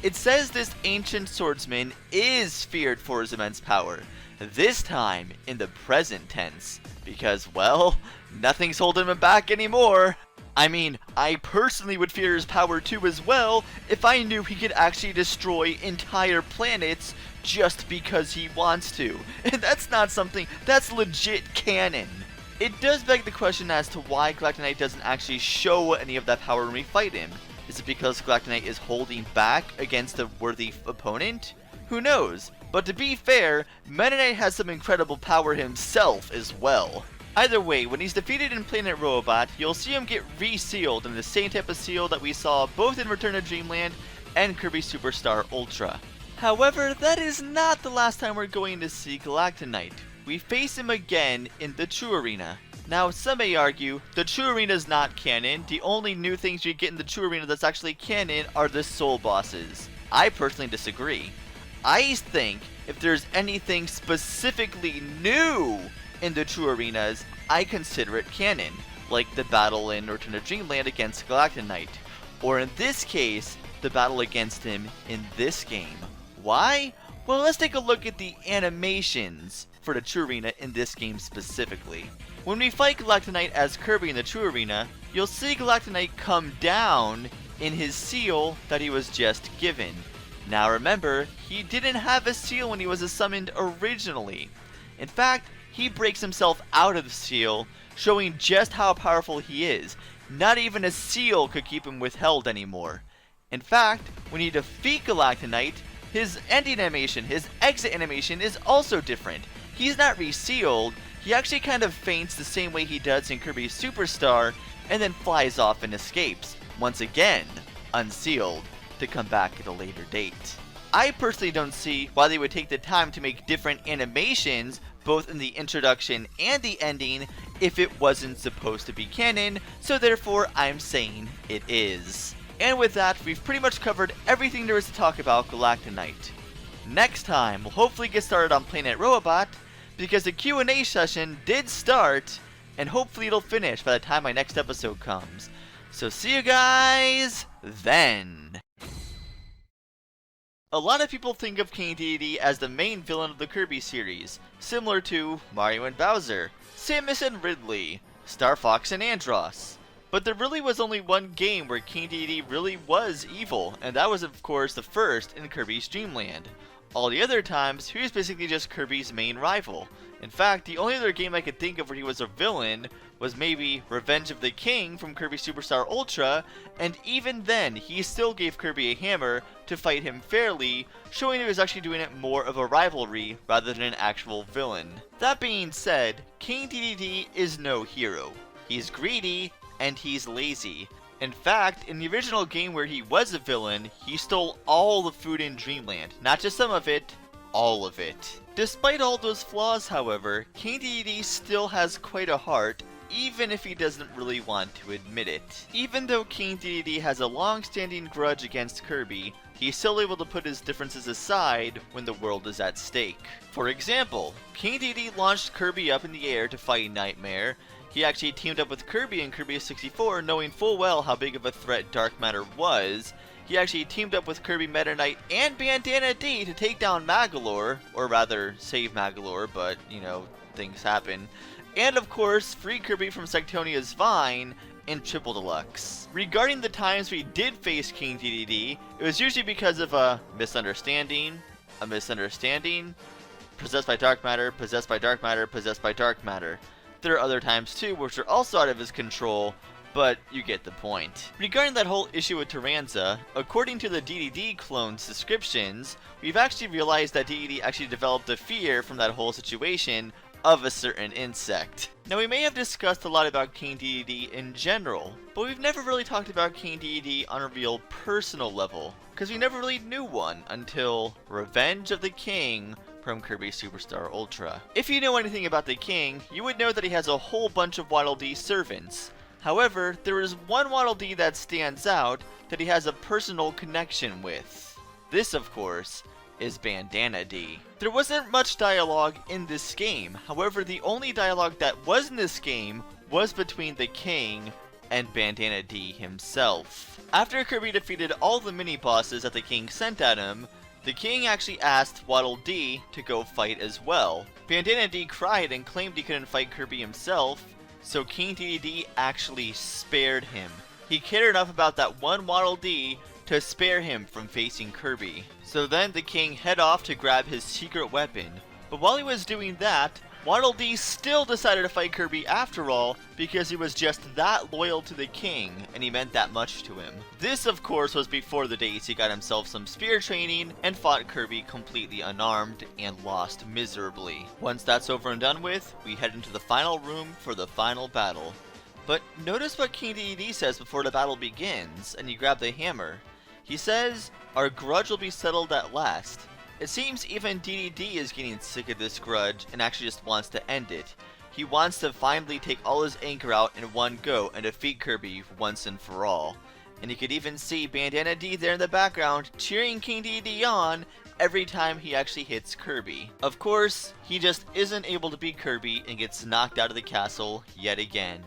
S1: It says this ancient swordsman is feared for his immense power, this time in the present tense, because, well, nothing's holding him back anymore. I mean, I personally would fear his power too as well if I knew he could actually destroy entire planets just because he wants to. And that's not something, that's legit canon. It does beg the question as to why Galactonite doesn't actually show any of that power when we fight him. Is it because Galactonite is holding back against a worthy opponent? Who knows? But to be fair, Meta Knight has some incredible power himself as well. Either way, when he's defeated in Planet Robobot, you'll see him get resealed in the same type of seal that we saw both in Return to Dreamland and Kirby Superstar Ultra. However, that is not the last time we're going to see Galactonite. We face him again in the True Arena. Now, some may argue, the True Arena is not canon. The only new things you get in the True Arena that's actually canon are the Soul Bosses. I personally disagree. I think if there's anything specifically new in the True Arenas, I consider it canon, like the battle in Return to Dreamland against Galactonite, or in this case, the battle against him in this game. Why? Well, let's take a look at the animations for the True Arena in this game specifically. When we fight Galactonite as Kirby in the True Arena, you'll see Galactonite come down in his seal that he was just given. Now remember, he didn't have a seal when he was summoned originally. In fact, he breaks himself out of the seal, showing just how powerful he is. Not even a seal could keep him withheld anymore. In fact, when you defeat Galactonite, his ending animation, his exit animation is also different. He's not resealed, he actually kind of faints the same way he does in Kirby Superstar, and then flies off and escapes, once again, unsealed, to come back at a later date. I personally don't see why they would take the time to make different animations both in the introduction and the ending if it wasn't supposed to be canon, so therefore I'm saying it is. And with that, we've pretty much covered everything there is to talk about Galactonite. Next time, we'll hopefully get started on Planet Robobot, because the Q&A session did start, and hopefully it'll finish by the time my next episode comes. So see you guys then! A lot of people think of King Dede as the main villain of the Kirby series, similar to Mario and Bowser, Samus and Ridley, Star Fox and Andross. But there really was only one game where King Dede really was evil, and that was of course the first in Kirby's Dream Land. All the other times, he was basically just Kirby's main rival. In fact, the only other game I could think of where he was a villain was maybe Revenge of the King from Kirby Superstar Ultra, and even then, he still gave Kirby a hammer to fight him fairly, showing he was actually doing it more of a rivalry rather than an actual villain. That being said, King Dede is no hero. He's greedy, and he's lazy. In fact, in the original game where he was a villain, he stole all the food in Dreamland. Not just some of it, all of it. Despite all those flaws, however, King Dede still has quite a heart, even if he doesn't really want to admit it. Even though King Dede has a long-standing grudge against Kirby, he's still able to put his differences aside when the world is at stake. For example, King Dede launched Kirby up in the air to fight Nightmare. He actually teamed up with Kirby in Kirby 64, knowing full well how big of a threat Dark Matter was. He actually teamed up with Kirby Meta Knight and Bandana D to take down Magolor, or rather, save Magolor, but, you know, things happen. And of course, free Kirby from Sectonia's Vine in Triple Deluxe. Regarding the times we did face King Dede, it was usually because of a misunderstanding, possessed by dark matter, possessed by dark matter, possessed by dark matter. There are other times too which are also out of his control, but you get the point. Regarding that whole issue with Tyranza, according to the Dede clone's descriptions, we've actually realized that Dede actually developed a fear from that whole situation of a certain insect. Now, we may have discussed a lot about King Dede in general, but we've never really talked about King Dede on a real personal level, because we never really knew one until Revenge of the King from Kirby Superstar Ultra. If you know anything about the King, you would know that he has a whole bunch of Waddle Dee servants. However, there is one Waddle Dee that stands out that he has a personal connection with. This, of course, is Bandana D. There wasn't much dialogue in this game. However, the only dialogue that was in this game was between the king and Bandana D himself. After Kirby defeated all the mini-bosses that the king sent at him, the king actually asked Waddle Dee to go fight as well. Bandana D cried and claimed he couldn't fight Kirby himself, so King Dede actually spared him. He cared enough about that one Waddle Dee to spare him from facing Kirby. So then the king head off to grab his secret weapon. But while he was doing that, Waddle Dee still decided to fight Kirby after all, because he was just that loyal to the king, and he meant that much to him. This of course was before the days he got himself some spear training, and fought Kirby completely unarmed, and lost miserably. Once that's over and done with, we head into the final room for the final battle. But notice what King Dede says before the battle begins, and you grab the hammer. He says, "Our grudge will be settled at last." It seems even Dede is getting sick of this grudge and actually just wants to end it. He wants to finally take all his anger out in one go and defeat Kirby once and for all. And you could even see Bandana D there in the background cheering King Dede on every time he actually hits Kirby. Of course, he just isn't able to beat Kirby and gets knocked out of the castle yet again.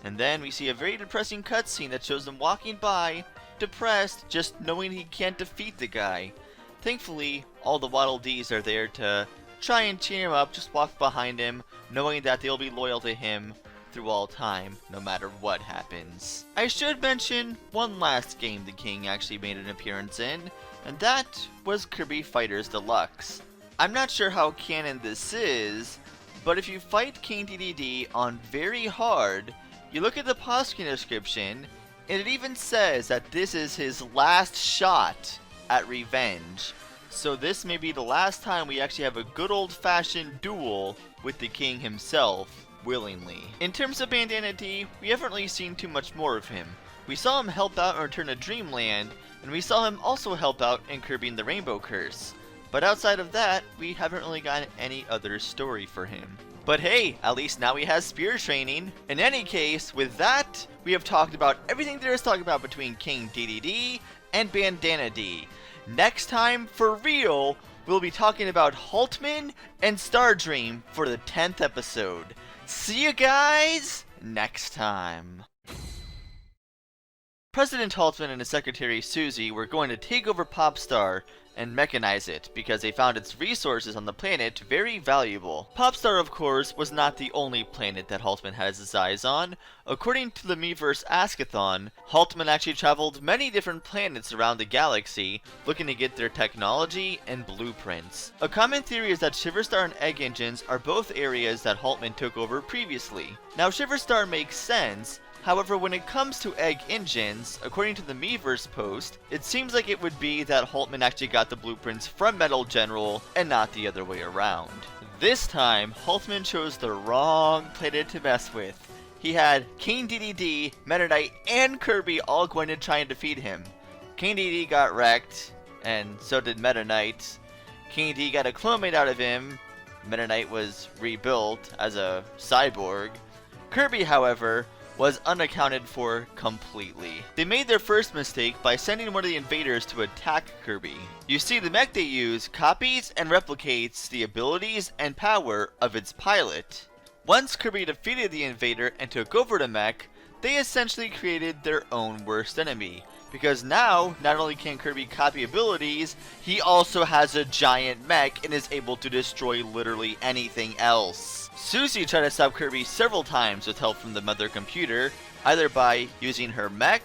S1: And then we see a very depressing cutscene that shows him walking by, depressed, just knowing he can't defeat the guy. Thankfully, all the Waddle Dees are there to try and cheer him up, just walk behind him, knowing that they'll be loyal to him through all time, no matter what happens. I should mention one last game the king actually made an appearance in, and that was Kirby Fighters Deluxe. I'm not sure how canon this is, but if you fight King Dede on very hard, you look at the pause screen description, and it even says that this is his last shot at revenge. So this may be the last time we actually have a good old-fashioned duel with the king himself, willingly. In terms of Bandana D, we haven't really seen too much more of him. We saw him help out in Return to Dreamland, and we saw him also help out in Kirby and the Rainbow Curse. But outside of that, we haven't really gotten any other story for him. But hey, at least now he has spear training. In any case, with that, we have talked about everything there is to talk about between King Dede and Bandana D. Next time, for real, we'll be talking about Haltman and Stardream for the 10th episode. See you guys next time. President Haltman and his secretary Susie were going to take over Popstar and mechanize it because they found its resources on the planet very valuable. Popstar, of course, was not the only planet that Haltman has his eyes on. According to the Miiverse Askathon, Haltman actually traveled many different planets around the galaxy looking to get their technology and blueprints. A common theory is that Shiverstar and Egg Engines are both areas that Haltman took over previously. Now Shiverstar makes sense. However, when it comes to Egg Engines, according to the Miiverse post, it seems like it would be that Haltman actually got the blueprints from Metal General and not the other way around. This time, Haltman chose the wrong planet to mess with. He had King Dede, Meta Knight, and Kirby all going to try and defeat him. King Dede got wrecked, and so did Meta Knight. King Dede got a clone made out of him. Meta Knight was rebuilt as a cyborg. Kirby, however, was unaccounted for completely. They made their first mistake by sending one of the invaders to attack Kirby. You see, the mech they use copies and replicates the abilities and power of its pilot. Once Kirby defeated the invader and took over the mech, they essentially created their own worst enemy. Because now, not only can Kirby copy abilities, he also has a giant mech and is able to destroy literally anything else. Susie tried to stop Kirby several times with help from the mother computer, either by using her mech,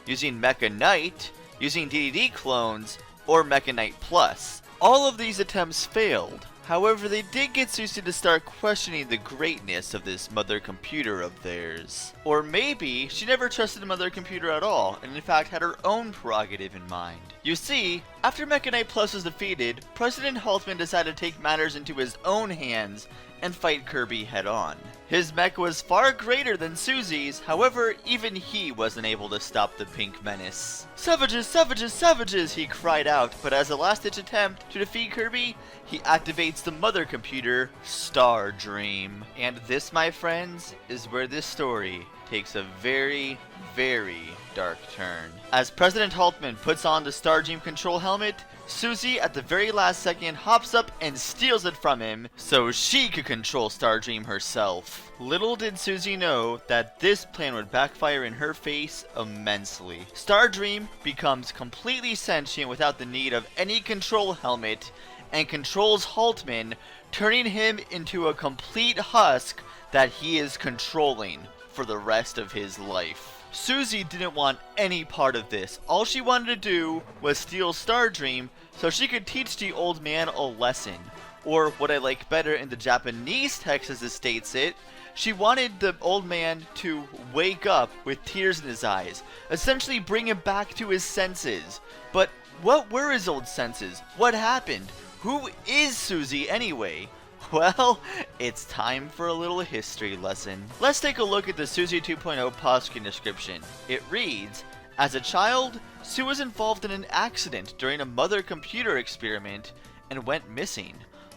S1: using Mecha Knight, using DDD clones, or Mecha Knight Plus. All of these attempts failed. However, they did get Susie to start questioning the greatness of this mother computer of theirs. Or maybe she never trusted the mother computer at all, and in fact had her own prerogative in mind. You see, after Mecha Knight Plus was defeated, President Haltman decided to take matters into his own hands and fight Kirby head-on. His mech was far greater than Susie's, however, even he wasn't able to stop the Pink Menace. "Savages, savages, savages!" he cried out, but as a last-ditch attempt to defeat Kirby, he activates the mother computer, Stardream. And this, my friends, is where this story takes a very, very dark turn. As President Haltman puts on the Stardream control helmet, Susie, at the very last second, hops up and steals it from him so she could control Stardream herself. Little did Susie know that this plan would backfire in her face immensely. Stardream becomes completely sentient without the need of any control helmet and controls Haltman, turning him into a complete husk that he is controlling for the rest of his life. Susie didn't want any part of this. All she wanted to do was steal Stardream so she could teach the old man a lesson. Or what I like better in the Japanese text as it states it, she wanted the old man to wake up with tears in his eyes, essentially bring him back to his senses. But what were his old senses? What happened? Who is Susie anyway? Well, it's time for a little history lesson. Let's take a look at the Susie 2.0 pause-screen description. It reads, as a child, Sue was involved in an accident during a mother computer experiment and went missing.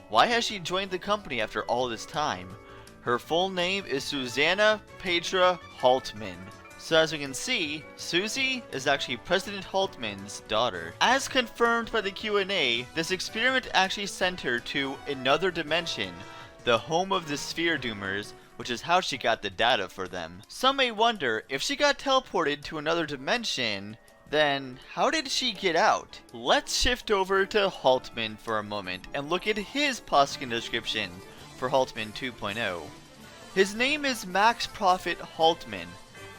S1: Why has she joined the company after all this time? Her full name is Susanna Petra Haltman. So as we can see, Susie is actually President Haltman's daughter. As confirmed by the Q&A, this experiment actually sent her to another dimension, the home of the Sphere Doomers, which is how she got the data for them. Some may wonder, if she got teleported to another dimension, then how did she get out? Let's shift over to Haltman for a moment and look at his Poskin description for Haltman 2.0. His name is Max Prophet Haltman.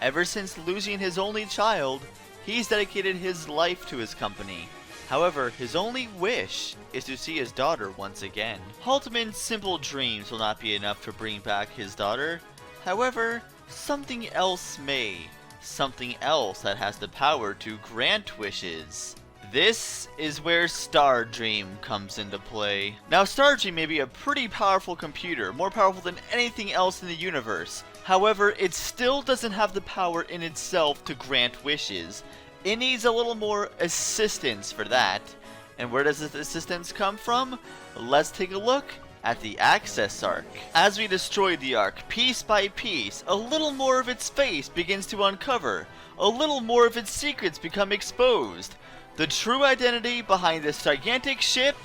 S1: Ever since losing his only child, he's dedicated his life to his company. However, his only wish is to see his daughter once again. Haltman's simple dreams will not be enough to bring back his daughter. However, something else may. Something else that has the power to grant wishes. This is where Stardream comes into play. Now, Stardream may be a pretty powerful computer, more powerful than anything else in the universe. However, it still doesn't have the power in itself to grant wishes. It needs a little more assistance for that. And where does this assistance come from? Let's take a look at the Access Arc. As we destroy the Arc piece by piece, a little more of its face begins to uncover. A little more of its secrets become exposed. The true identity behind this gigantic ship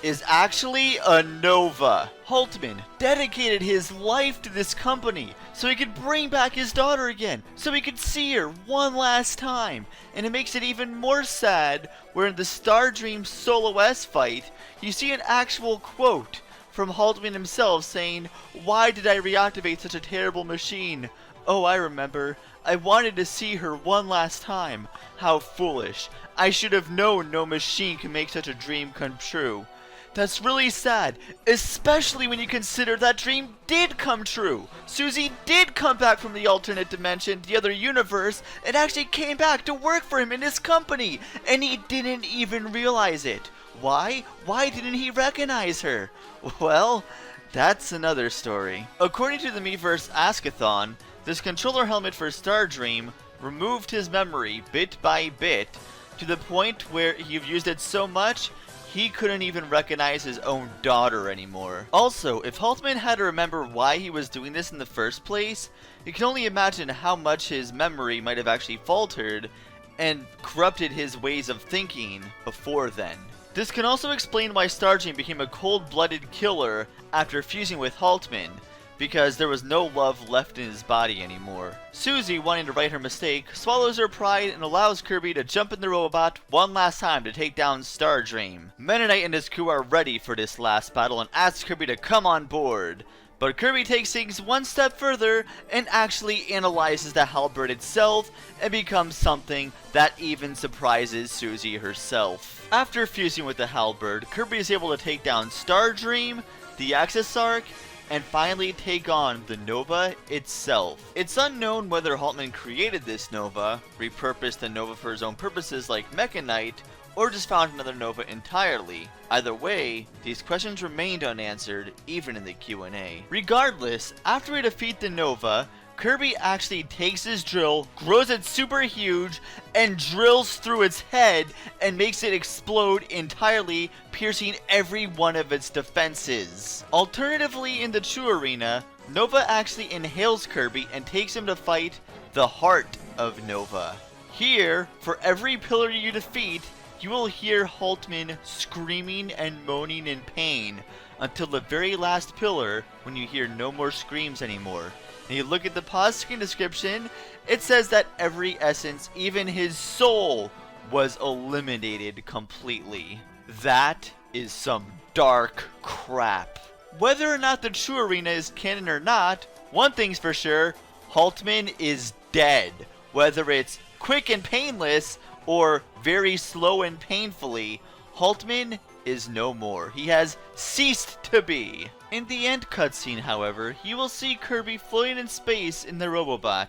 S1: is actually a Nova. Haltman dedicated his life to this company so he could bring back his daughter again, so he could see her one last time. And it makes it even more sad where in the Stardream Solo S fight, you see an actual quote from Haltman himself saying, "Why did I reactivate such a terrible machine? Oh, I remember. I wanted to see her one last time. How foolish. I should have known no machine can make such a dream come true." That's really sad, especially when you consider that dream did come true. Susie did come back from the alternate dimension, the other universe, and actually came back to work for him in his company, and he didn't even realize it. Why? Why didn't he recognize her? Well, that's another story. According to the Miiverse Askathon, this controller helmet for Stardream removed his memory bit by bit to the point where you've used it so much he couldn't even recognize his own daughter anymore. Also, if Haltman had to remember why he was doing this in the first place, you can only imagine how much his memory might have actually faltered and corrupted his ways of thinking before then. This can also explain why Stardream became a cold-blooded killer after fusing with Haltman, because there was no love left in his body anymore. Susie, wanting to right her mistake, swallows her pride and allows Kirby to jump in the robot one last time to take down Stardream. Mennonite and his crew are ready for this last battle and ask Kirby to come on board. But Kirby takes things one step further and actually analyzes the halberd itself and becomes something that even surprises Susie herself. After fusing with the halberd, Kirby is able to take down Stardream, the Access Arc, and finally take on the Nova itself. It's unknown whether Haltman created this Nova, repurposed the Nova for his own purposes like Mechanite, or just found another Nova entirely. Either way, these questions remained unanswered even in the Q&A. Regardless, after we defeat the Nova, Kirby actually takes his drill, grows it super huge, and drills through its head and makes it explode entirely, piercing every one of its defenses. Alternatively, in the true arena, Nova actually inhales Kirby and takes him to fight the heart of Nova. Here, for every pillar you defeat, you will hear Haltman screaming and moaning in pain until the very last pillar, when you hear no more screams anymore. And you look at the pause screen description, it says that every essence, even his soul, was eliminated completely. That is some dark crap. Whether or not the true arena is canon or not, one thing's for sure, Haltman is dead. Whether it's quick and painless or very slow and painfully, Haltman is no more. He has ceased to be. In the end cutscene, however, you will see Kirby floating in space in the Robobot,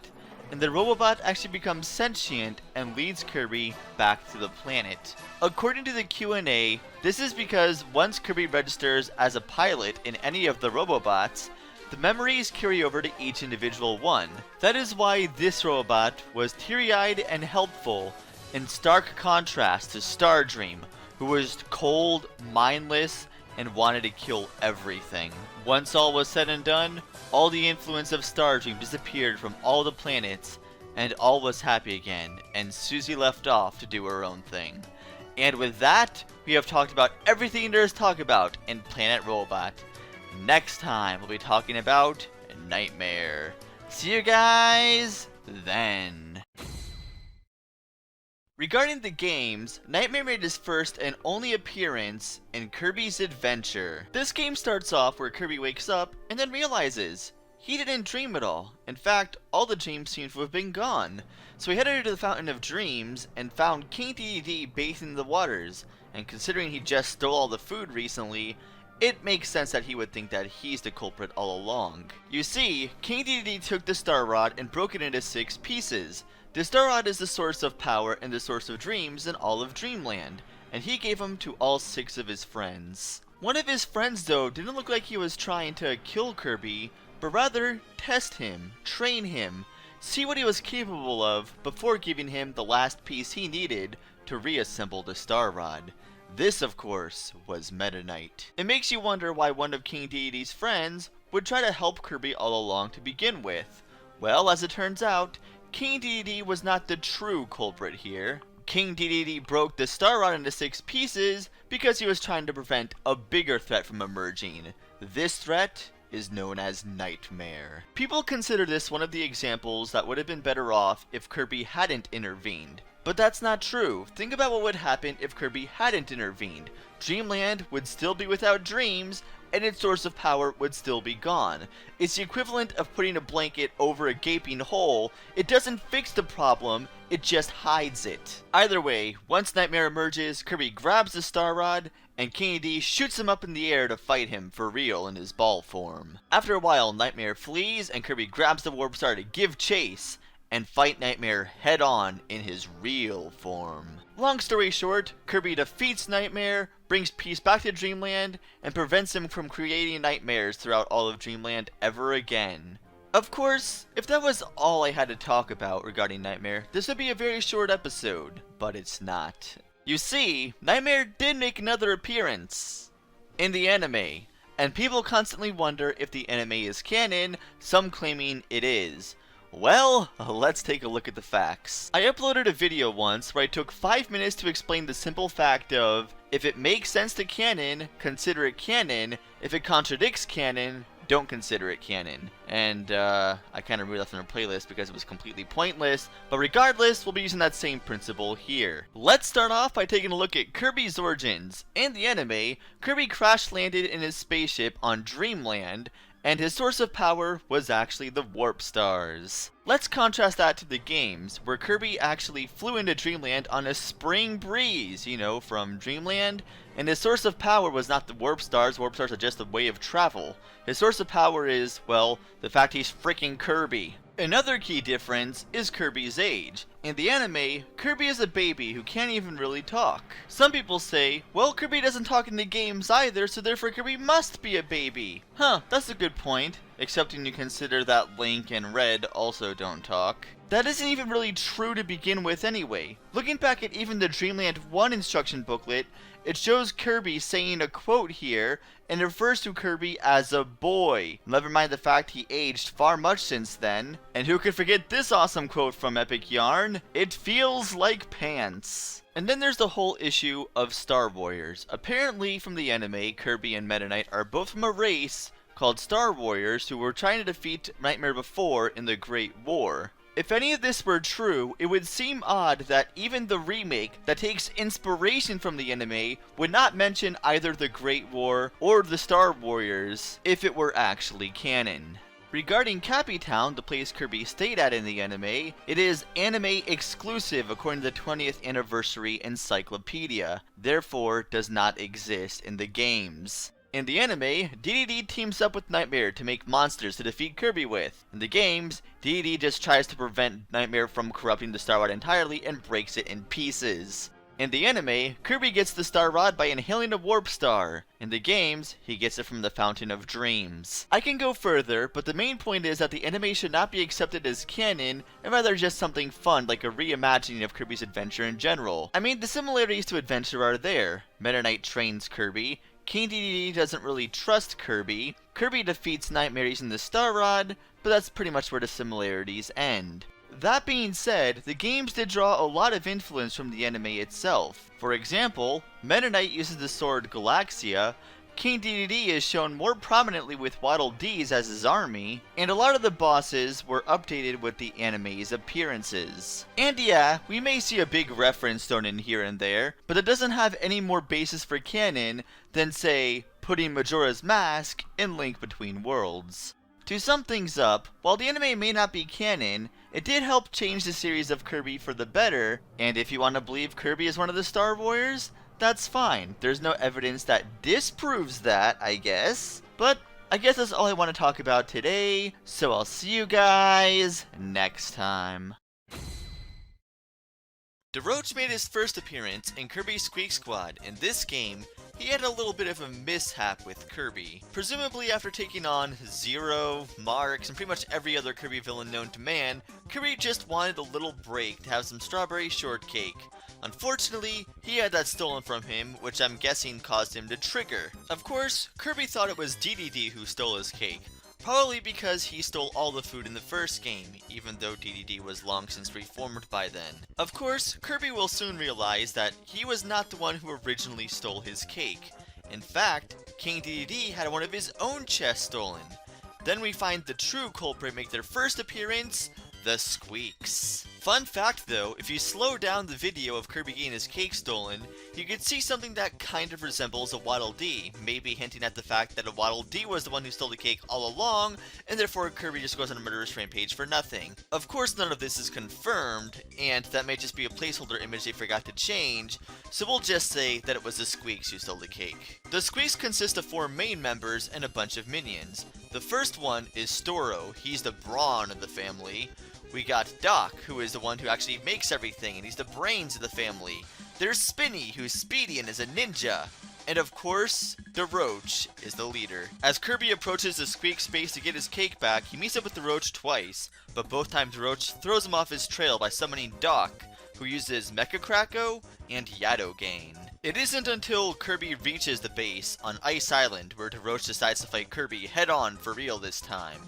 S1: and the Robobot actually becomes sentient and leads Kirby back to the planet. According to the Q&A, this is because once Kirby registers as a pilot in any of the Robobots, the memories carry over to each individual one. That is why this robot was teary-eyed and helpful, in stark contrast to Stardream, who was cold, mindless, and wanted to kill everything. Once all was said and done, all the influence of Stardream disappeared from all the planets, and all was happy again, and Susie left off to do her own thing. And with that, we have talked about everything there is to talk about in Planet Robot. Next time, we'll be talking about Nightmare. See you guys then. Regarding the games, Nightmare made his first and only appearance in Kirby's Adventure. This game starts off where Kirby wakes up and then realizes he didn't dream at all. In fact, all the dreams seem to have been gone. So he headed to the Fountain of Dreams and found King Dede bathing in the waters, and considering he just stole all the food recently, it makes sense that he would think that he's the culprit all along. You see, King Dede took the Star Rod and broke it into 6 pieces. The Star Rod is the source of power and the source of dreams in all of Dreamland, and he gave them to all 6 of his friends. One of his friends, though, didn't look like he was trying to kill Kirby, but rather test him, train him, see what he was capable of before giving him the last piece he needed to reassemble the Star Rod. This, of course, was Meta Knight. It makes you wonder why one of King Dedede's friends would try to help Kirby all along to begin with. Well, as it turns out, King Dede was not the true culprit here. King Dede broke the Star Rod into 6 pieces because he was trying to prevent a bigger threat from emerging. This threat is known as Nightmare. People consider this one of the examples that would have been better off if Kirby hadn't intervened. But that's not true. Think about what would happen if Kirby hadn't intervened. Dreamland would still be without dreams, and its source of power would still be gone. It's the equivalent of putting a blanket over a gaping hole. It doesn't fix the problem, it just hides it. Either way, once Nightmare emerges, Kirby grabs the Star Rod, and King Dede shoots him up in the air to fight him for real in his ball form. After a while, Nightmare flees, and Kirby grabs the Warp Star to give chase, and fight Nightmare head-on in his real form. Long story short, Kirby defeats Nightmare, brings peace back to Dreamland, and prevents him from creating nightmares throughout all of Dreamland ever again. Of course, if that was all I had to talk about regarding Nightmare, this would be a very short episode, but it's not. You see, Nightmare did make another appearance in the anime, and people constantly wonder if the anime is canon, some claiming it is. Well, let's take a look at the facts. I uploaded a video once where I took 5 minutes to explain the simple fact of, if it makes sense to canon, consider it canon. If it contradicts canon, don't consider it canon. And I kind of removed that from the playlist because it was completely pointless, but regardless, we'll be using that same principle here. Let's start off by taking a look at Kirby's origins. In the anime, Kirby crash landed in his spaceship on Dreamland, and his source of power was actually the Warp Stars. Let's contrast that to the games, where Kirby actually flew into Dreamland on a spring breeze, you know, from Dreamland, and his source of power was not the Warp Stars. Warp Stars are just a way of travel. His source of power is, well, the fact he's freaking Kirby. Another key difference is Kirby's age. In the anime, Kirby is a baby who can't even really talk. Some people say, well, Kirby doesn't talk in the games either, so therefore Kirby must be a baby. Huh, that's a good point. except when you consider that Link and Red also don't talk. That isn't even really true to begin with anyway. Looking back at even the Dreamland 1 instruction booklet, it shows Kirby saying a quote here, and it refers to Kirby as a boy. Never mind the fact he aged far much since then. And who could forget this awesome quote from Epic Yarn? It feels like pants. And then there's the whole issue of Star Warriors. Apparently from the anime, Kirby and Meta Knight are both from a race called Star Warriors who were trying to defeat Nightmare before in the Great War. If any of this were true, it would seem odd that even the remake that takes inspiration from the anime would not mention either the Great War or the Star Warriors if it were actually canon. Regarding Cappy Town, the place Kirby stayed at in the anime, it is anime exclusive according to the 20th Anniversary Encyclopedia, therefore does not exist in the games. In the anime, Dede teams up with Nightmare to make monsters to defeat Kirby with. In the games, Dede just tries to prevent Nightmare from corrupting the Star Rod entirely and breaks it in pieces. In the anime, Kirby gets the Star Rod by inhaling a warp star. In the games, he gets it from the Fountain of Dreams. I can go further, but the main point is that the anime should not be accepted as canon, and rather just something fun like a reimagining of Kirby's adventure in general. I mean, the similarities to adventure are there. Meta Knight trains Kirby, King Dede doesn't really trust Kirby, Kirby defeats Nightmare using the Star Rod, but that's pretty much where the similarities end. That being said, the games did draw a lot of influence from the anime itself. For example, Meta Knight uses the sword Galaxia, King Dede is shown more prominently with Waddle Dees as his army, and a lot of the bosses were updated with the anime's appearances. And yeah, we may see a big reference thrown in here and there, but it doesn't have any more basis for canon than, say, putting Majora's Mask in Link Between Worlds. To sum things up, while the anime may not be canon, it did help change the series of Kirby for the better, and if you want to believe Kirby is one of the Star Warriors, that's fine. There's no evidence that disproves that, I guess. But I guess that's all I want to talk about today, so I'll see you guys next time. DeRoach made his first appearance in Kirby Squeak Squad. In this game, he had a little bit of a mishap with Kirby. Presumably after taking on Zero, Marx, and pretty much every other Kirby villain known to man, Kirby just wanted a little break to have some strawberry shortcake. Unfortunately, he had that stolen from him, which I'm guessing caused him to trigger. Of course, Kirby thought it was Dede who stole his cake. Probably because he stole all the food in the first game, even though Dede was long since reformed by then. Of course, Kirby will soon realize that he was not the one who originally stole his cake. In fact, King Dede had one of his own chests stolen. Then we find the true culprit make their first appearance, the Squeaks. Fun fact though, if you slow down the video of Kirby getting his cake stolen, you can see something that kind of resembles a Waddle Dee, maybe hinting at the fact that a Waddle Dee was the one who stole the cake all along, and therefore Kirby just goes on a murderous rampage for nothing. Of course none of this is confirmed, and that may just be a placeholder image they forgot to change, so we'll just say that it was the Squeaks who stole the cake. The Squeaks consist of 4 main members and a bunch of minions. The first one is Storo, he's the brawn of the family. We got Doc, who is the one who actually makes everything, and he's the brains of the family. There's Spinny, who's speedy and is a ninja. And of course, DeRoach is the leader. As Kirby approaches the Squeak space to get his cake back, he meets up with DeRoach twice, but both times DeRoach throws him off his trail by summoning Doc, who uses Mecha Kracko and Yadogain. It isn't until Kirby reaches the base on Ice Island where DeRoach decides to fight Kirby head-on for real this time.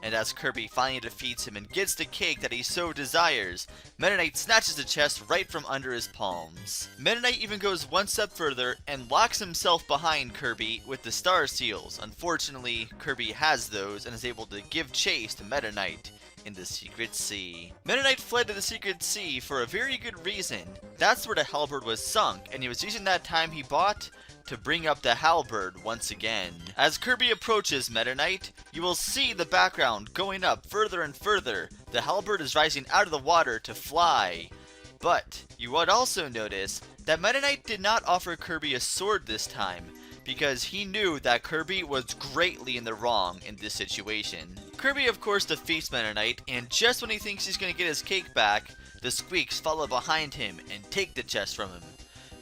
S1: And as Kirby finally defeats him and gets the cake that he so desires, Meta Knight snatches the chest right from under his palms. Meta Knight even goes one step further and locks himself behind Kirby with the Star Seals. Unfortunately, Kirby has those and is able to give chase to Meta Knight in the Secret Sea. Meta Knight fled to the Secret Sea for a very good reason. That's where the halberd was sunk, and he was using that time he bought to bring up the halberd once again. As Kirby approaches Meta Knight, you will see the background going up further and further. The halberd is rising out of the water to fly. But you would also notice that Meta Knight did not offer Kirby a sword this time, because he knew that Kirby was greatly in the wrong in this situation. Kirby of course defeats Meta Knight, and just when he thinks he's going to get his cake back, the Squeaks follow behind him and take the chest from him.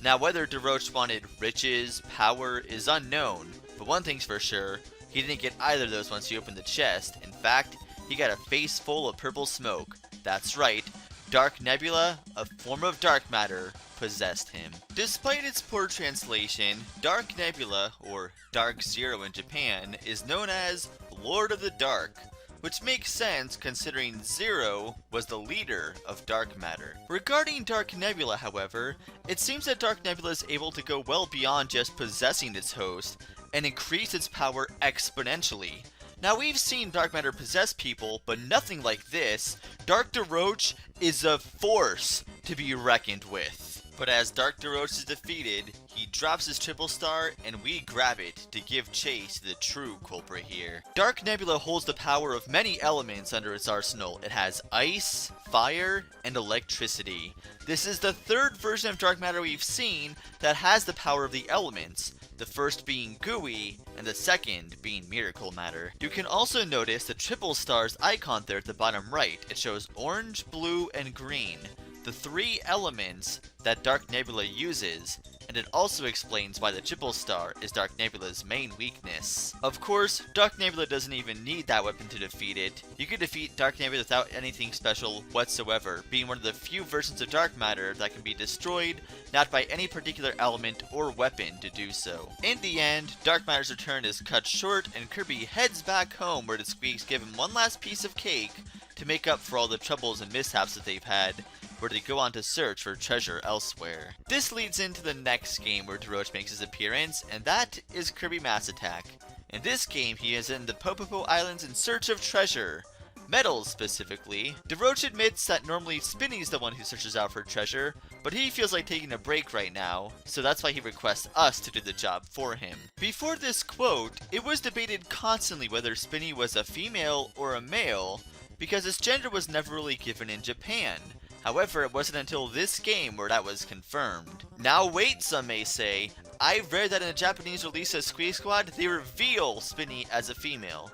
S1: Now whether DeRoach wanted riches, power, is unknown, but one thing's for sure, he didn't get either of those once he opened the chest. In fact, he got a face full of purple smoke. That's right, Dark Nebula, a form of dark matter, possessed him. Despite its poor translation, Dark Nebula, or Dark Zero in Japan, is known as Lord of the Dark, which makes sense considering Zero was the leader of dark matter. Regarding Dark Nebula, however, it seems that Dark Nebula is able to go well beyond just possessing its host and increase its power exponentially. Now, we've seen dark matter possess people, but nothing like this. Dark DeRoach is a force to be reckoned with. But as Dark DeRoach is defeated, he drops his triple star and we grab it to give chase to the true culprit here. Dark Nebula holds the power of many elements under its arsenal. It has ice, fire, and electricity. This is the third version of dark matter we've seen that has the power of the elements, the first being gooey and the second being miracle matter. You can also notice the triple star's icon there at the bottom right. It shows orange, blue, and green, the three elements that Dark Nebula uses, and it also explains why the triple star is Dark Nebula's main weakness. Of course, Dark Nebula doesn't even need that weapon to defeat it. You can defeat Dark Nebula without anything special whatsoever, being one of the few versions of dark matter that can be destroyed not by any particular element or weapon to do so. In the end, dark matter's return is cut short and Kirby heads back home where the Squeaks give him one last piece of cake to make up for all the troubles and mishaps that they've had, where they go on to search for treasure elsewhere. This leads into the next game where DeRoach makes his appearance, and that is Kirby Mass Attack. In this game, he is in the Popopo Islands in search of treasure. Metals, specifically. DeRoach admits that normally Spinny's the one who searches out for treasure, but he feels like taking a break right now, so that's why he requests us to do the job for him. Before this quote, it was debated constantly whether Spinny was a female or a male, because its gender was never really given in Japan. However, it wasn't until this game where that was confirmed. Now wait, some may say. I read that in the Japanese release of Squeak Squad, they reveal Spinny as a female.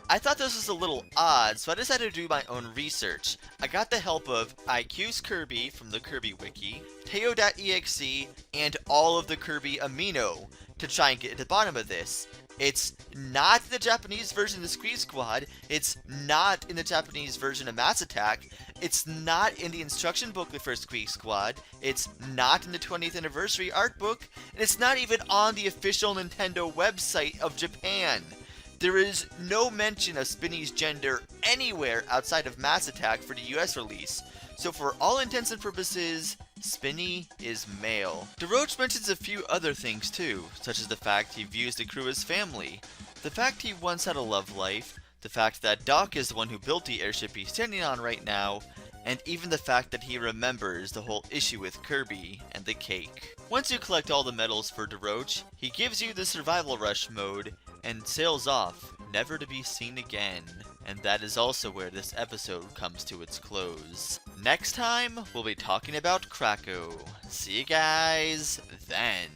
S1: I thought this was a little odd, so I decided to do my own research. I got the help of IQ's Kirby from the Kirby Wiki, Teo.exe, and all of the Kirby Amino to try and get to the bottom of this. It's not the Japanese version of the Squeak Squad, it's not in the Japanese version of Mass Attack, it's not in the instruction booklet for Squeak Squad, it's not in the 20th anniversary art book, and it's not even on the official Nintendo website of Japan. There is no mention of Spinny's gender anywhere outside of Mass Attack for the US release, so for all intents and purposes, Spinny is male. DeRoach mentions a few other things too, such as the fact he views the crew as family, the fact he once had a love life, the fact that Doc is the one who built the airship he's standing on right now, and even the fact that he remembers the whole issue with Kirby and the cake. Once you collect all the medals for DeRoach, he gives you the survival rush mode and sails off, never to be seen again. And that is also where this episode comes to its close. Next time, we'll be talking about Krakow. See you guys then.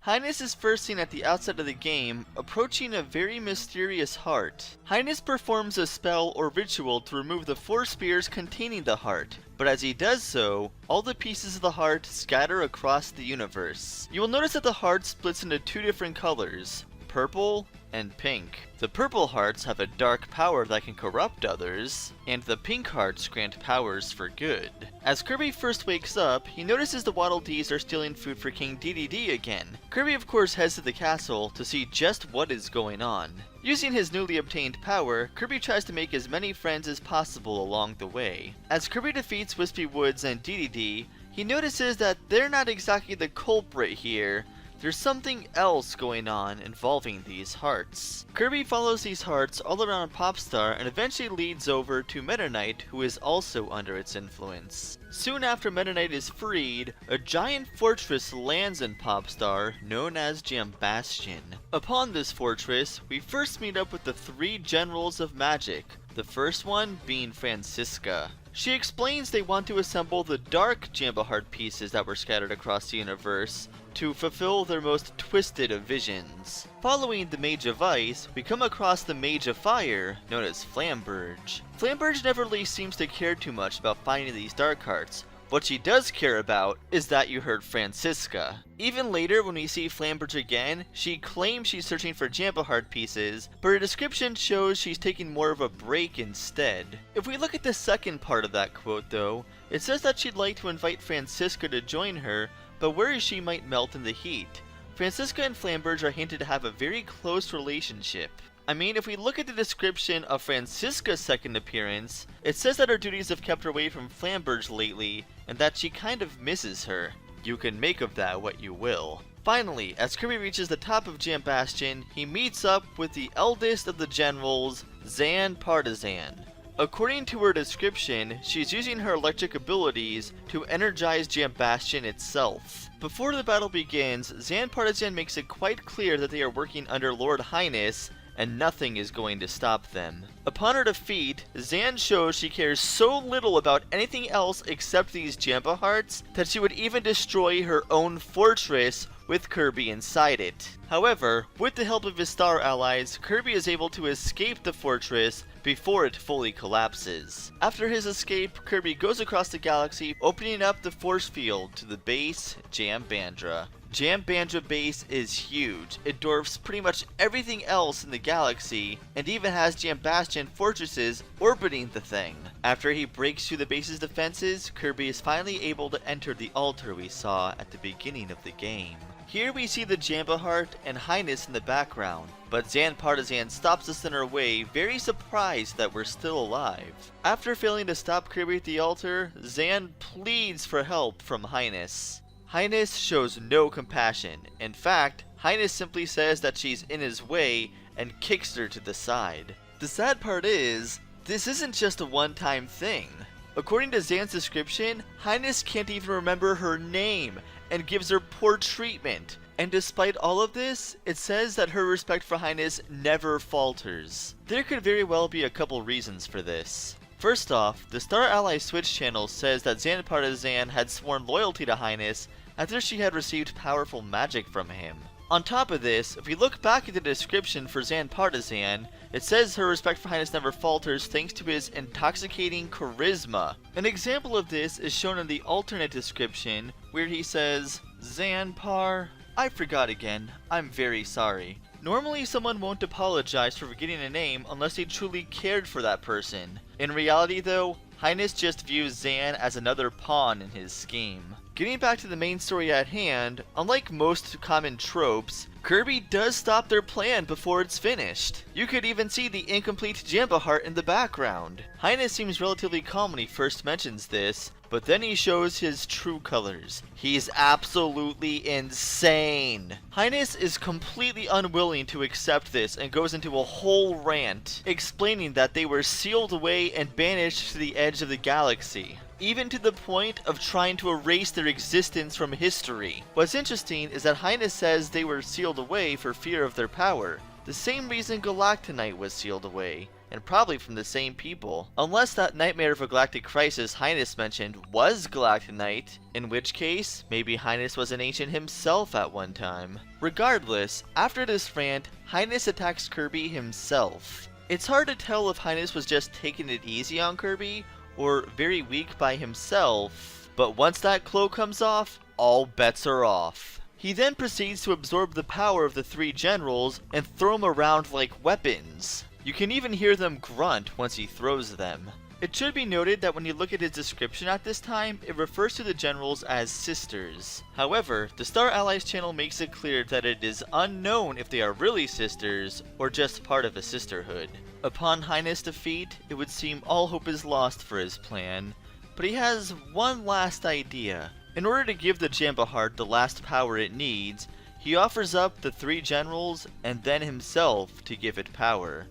S1: Highness is first seen at the outset of the game, approaching a very mysterious heart. Highness performs a spell or ritual to remove the 4 spears containing the heart, but as he does so, all the pieces of the heart scatter across the universe. You will notice that the heart splits into 2 different colors, purple and pink. The purple hearts have a dark power that can corrupt others, and the pink hearts grant powers for good. As Kirby first wakes up, he notices the Waddle Dees are stealing food for King Dede again. Kirby of course heads to the castle to see just what is going on. Using his newly obtained power, Kirby tries to make as many friends as possible along the way. As Kirby defeats Wispy Woods and Dede, he notices that they're not exactly the culprit here. There's something else going on involving these hearts. Kirby follows these hearts all around Popstar and eventually leads over to Meta Knight, who is also under its influence. Soon after Meta Knight is freed, a giant fortress lands in Popstar known as Jambastion. Upon this fortress, we first meet up with the 3 generals of magic, the first one being Francisca. She explains they want to assemble the dark Jamba Heart pieces that were scattered across the universe to fulfill their most twisted of visions. Following the Mage of Ice, we come across the Mage of Fire, known as Flamberge. Flamberge never really seems to care too much about finding these dark hearts. What she does care about is that you heard Franziska. Even later, when we see Flambridge again, she claims she's searching for Jampa Heart pieces, but her description shows she's taking more of a break instead. If we look at the second part of that quote though, it says that she'd like to invite Franziska to join her, but worries she might melt in the heat. Franziska and Flambridge are hinted to have a very close relationship. I mean, if we look at the description of Franziska's second appearance, it says that her duties have kept her away from Flambridge lately, and that she kind of misses her. You can make of that what you will. Finally, as Kirby reaches the top of Jam Bastion, he meets up with the eldest of the generals, Zan Partizan. According to her description, she's using her electric abilities to energize Jam Bastion itself. Before the battle begins, Zan Partizan makes it quite clear that they are working under Lord Highness, and nothing is going to stop them. Upon her defeat, Zan shows she cares so little about anything else except these Jampa Hearts that she would even destroy her own fortress with Kirby inside it. However, with the help of his star allies, Kirby is able to escape the fortress before it fully collapses. After his escape, Kirby goes across the galaxy, opening up the force field to the base Jam Bandra. Jam Bandra base is huge. It dwarfs pretty much everything else in the galaxy, and even has Jam Bastion fortresses orbiting the thing. After he breaks through the base's defenses, Kirby is finally able to enter the altar we saw at the beginning of the game. Here we see the Jampa Heart and Highness in the background, but Zan Partizan stops us in our way, very surprised that we're still alive. After failing to stop Kirby at the altar, Zan pleads for help from Highness. Highness shows no compassion. In fact, Highness simply says that she's in his way and kicks her to the side. The sad part is, this isn't just a one-time thing. According to Zan's description, Highness can't even remember her name and gives her poor treatment. And despite all of this, it says that her respect for Highness never falters. There could very well be a couple reasons for this. First off, the Star Ally Switch channel says that Zan Partizan had sworn loyalty to Highness after she had received powerful magic from him. On top of this, if we look back at the description for Zan Partizan, it says her respect for Highness never falters thanks to his intoxicating charisma. An example of this is shown in the alternate description, where he says, "Zan Par, I forgot again, I'm very sorry." Normally someone won't apologize for forgetting a name unless they truly cared for that person. In reality though, Highness just views Zan as another pawn in his scheme. Getting back to the main story at hand, unlike most common tropes, Kirby does stop their plan before it's finished. You could even see the incomplete Jampa Heart in the background. Highness seems relatively calm when he first mentions this, but then he shows his true colors. He's absolutely insane. Highness is completely unwilling to accept this and goes into a whole rant, explaining that they were sealed away and banished to the edge of the galaxy, even to the point of trying to erase their existence from history. What's interesting is that Highness says they were sealed away for fear of their power, the same reason Galactonite was sealed away, and probably from the same people. Unless that Nightmare of a Galactic Crisis Highness mentioned was Galactonite, in which case, maybe Highness was an ancient himself at one time. Regardless, after this rant, Highness attacks Kirby himself. It's hard to tell if Highness was just taking it easy on Kirby, or very weak by himself, but once that cloak comes off, all bets are off. He then proceeds to absorb the power of the three generals and throw them around like weapons. You can even hear them grunt once he throws them. It should be noted that when you look at his description at this time, it refers to the generals as sisters. However, the Star Allies channel makes it clear that it is unknown if they are really sisters or just part of a sisterhood. Upon Highness' defeat, it would seem all hope is lost for his plan, but he has one last idea. In order to give the Jampa Heart the last power it needs, he offers up the three generals and then himself to give it power.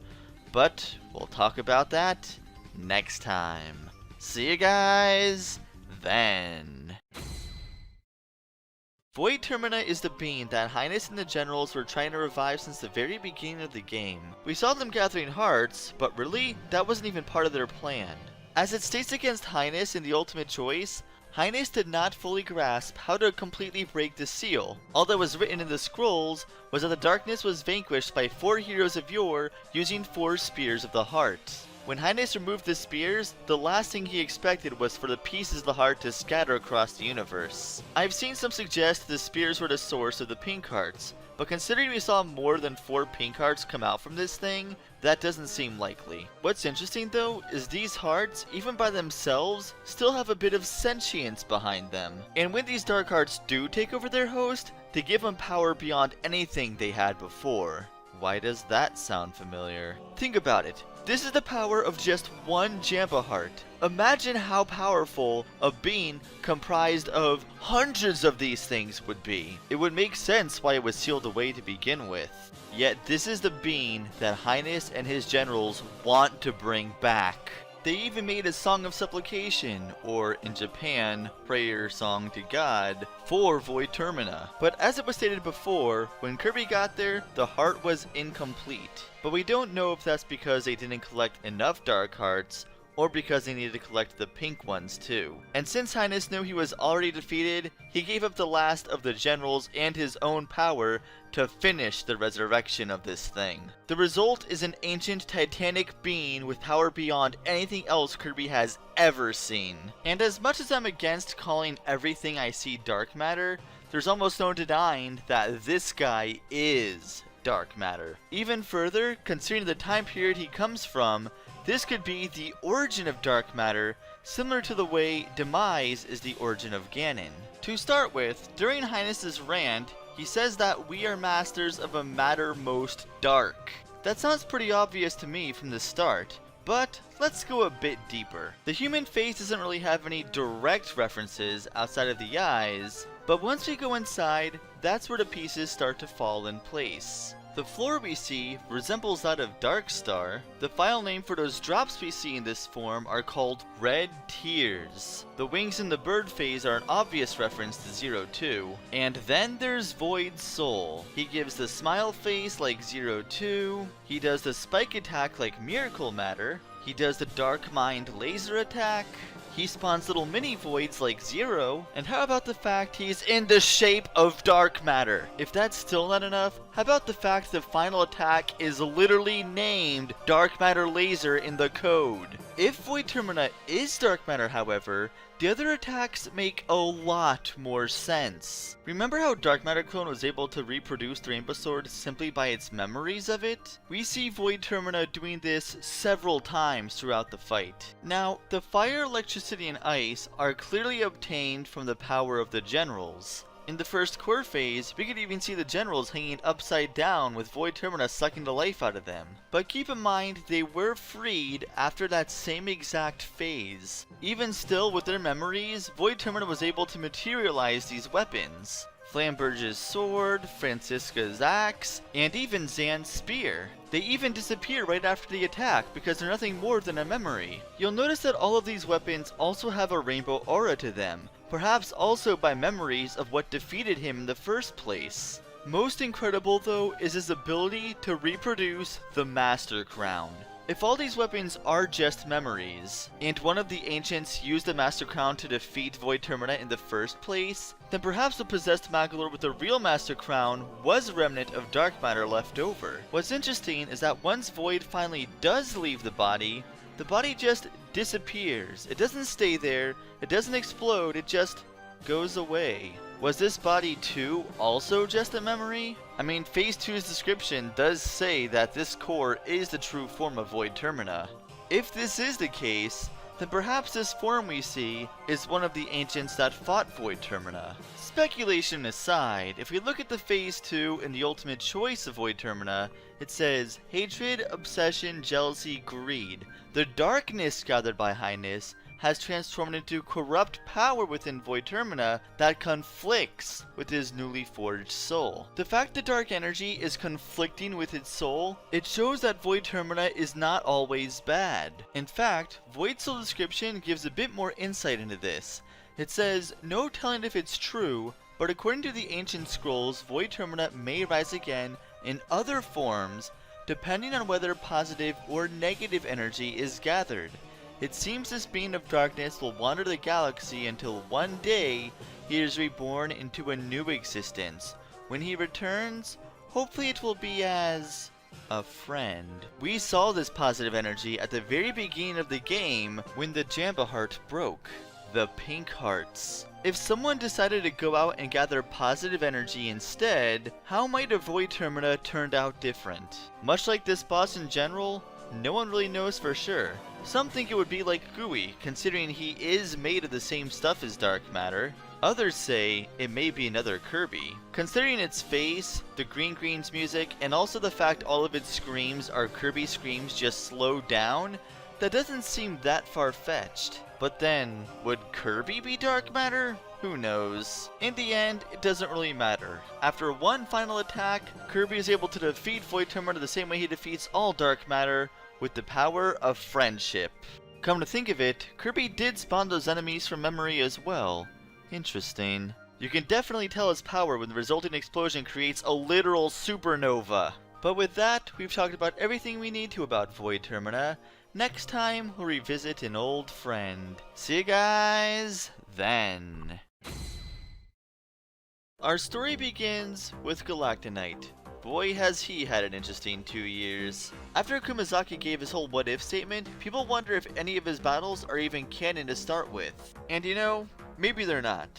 S1: But we'll talk about that next time. See you guys then. Void Termina is the being that Highness and the generals were trying to revive since the very beginning of the game. We saw them gathering hearts, but really, that wasn't even part of their plan. As it states against Highness in the ultimate choice, Highness did not fully grasp how to completely break the seal. All that was written in the scrolls was that the darkness was vanquished by 4 heroes of yore using 4 spears of the heart. When Highness removed the spears, the last thing he expected was for the pieces of the heart to scatter across the universe. I've seen some suggest the spears were the source of the pink hearts, but considering we saw more than 4 pink hearts come out from this thing, that doesn't seem likely. What's interesting though, is these hearts, even by themselves, still have a bit of sentience behind them. And when these dark hearts do take over their host, they give them power beyond anything they had before. Why does that sound familiar? Think about it. This is the power of just one Jamba heart. Imagine how powerful a being comprised of hundreds of these things would be. It would make sense why it was sealed away to begin with. Yet this is the being that Highness and his generals want to bring back. They even made a song of supplication, or in Japan, prayer song to God, for Void Termina. But as it was stated before, when Kirby got there, the heart was incomplete. But we don't know if that's because they didn't collect enough dark hearts, or because they needed to collect the pink ones too. And since Highness knew he was already defeated, he gave up the last of the generals and his own power to finish the resurrection of this thing. The result is an ancient titanic being with power beyond anything else Kirby has ever seen. And as much as I'm against calling everything I see dark matter, there's almost no denying that this guy is dark matter. Even further, considering the time period he comes from, this could be the origin of dark matter, similar to the way Demise is the origin of Ganon. To start with, during Highness's rant, he says that we are masters of a matter most dark. That sounds pretty obvious to me from the start, but let's go a bit deeper. The human face doesn't really have any direct references outside of the eyes, but once we go inside, that's where the pieces start to fall in place. The floor we see resembles that of Darkstar. The file name for those drops we see in this form are called Red Tears. The wings in the bird phase are an obvious reference to Zero 2. And then there's Void Soul. He gives the smile face like Zero 2. He does the spike attack like Miracle Matter. He does the Dark Mind laser attack. He spawns little mini voids like Zero, and how about the fact he's in the shape of dark matter? If that's still not enough, how about the fact the final attack is literally named Dark Matter Laser in the code? If Void Termina is dark matter, however, the other attacks make a lot more sense. Remember how Dark Matter Clone was able to reproduce the Rainbow Sword simply by its memories of it? We see Void Termina doing this several times throughout the fight. Now, the fire, electricity, and ice are clearly obtained from the power of the generals. In the first core phase, we could even see the generals hanging upside down with Void Termina sucking the life out of them. But keep in mind, they were freed after that same exact phase. Even still, with their memories, Void Termina was able to materialize these weapons. Flamberge's sword, Francisca's axe, and even Zan's spear. They even disappear right after the attack because they're nothing more than a memory. You'll notice that all of these weapons also have a rainbow aura to them, perhaps also by memories of what defeated him in the first place. Most incredible though is his ability to reproduce the Master Crown. If all these weapons are just memories, and one of the ancients used the Master Crown to defeat Void Termina in the first place, then perhaps the possessed Magolor with the real Master Crown was a remnant of dark matter left over. What's interesting is that once Void finally does leave the body just disappears. It doesn't stay there, it doesn't explode, it just goes away. Was this body too also just a memory? I mean, Phase 2's description does say that this core is the true form of Void Termina. If this is the case, then perhaps this form we see is one of the ancients that fought Void Termina. Speculation aside, if we look at the Phase 2 and the ultimate choice of Void Termina, it says, hatred, obsession, jealousy, greed. The darkness gathered by Highness has transformed into corrupt power within Void Termina that conflicts with his newly forged soul. The fact that dark energy is conflicting with its soul, it shows that Void Termina is not always bad. In fact, Void Soul description gives a bit more insight into this. It says, no telling if it's true, but according to the ancient scrolls, Void Termina may rise again in other forms depending on whether positive or negative energy is gathered. It seems this being of darkness will wander the galaxy until one day he is reborn into a new existence. When he returns, hopefully it will be as a friend. We saw this positive energy at the very beginning of the game when the Jamba heart broke. The pink hearts. If someone decided to go out and gather positive energy instead, how might a Void Termina turned out different? Much like this boss in general, no one really knows for sure. Some think it would be like Gooey, considering he is made of the same stuff as dark matter. Others say it may be another Kirby. Considering its face, the Green's music, and also the fact all of its screams are Kirby screams just slowed down, that doesn't seem that far-fetched. But then, would Kirby be dark matter? Who knows? In the end, it doesn't really matter. After one final attack, Kirby is able to defeat Void Termina the same way he defeats all dark matter, with the power of friendship. Come to think of it, Kirby did spawn those enemies from memory as well. Interesting. You can definitely tell his power when the resulting explosion creates a literal supernova. But with that, we've talked about everything we need to about Void Termina. Next time, we'll revisit an old friend. See you guys then. Our story begins with Galactonite. Boy has he had an interesting 2 years. After Kumazaki gave his whole what if statement, people wonder if any of his battles are even canon to start with. And you know, maybe they're not.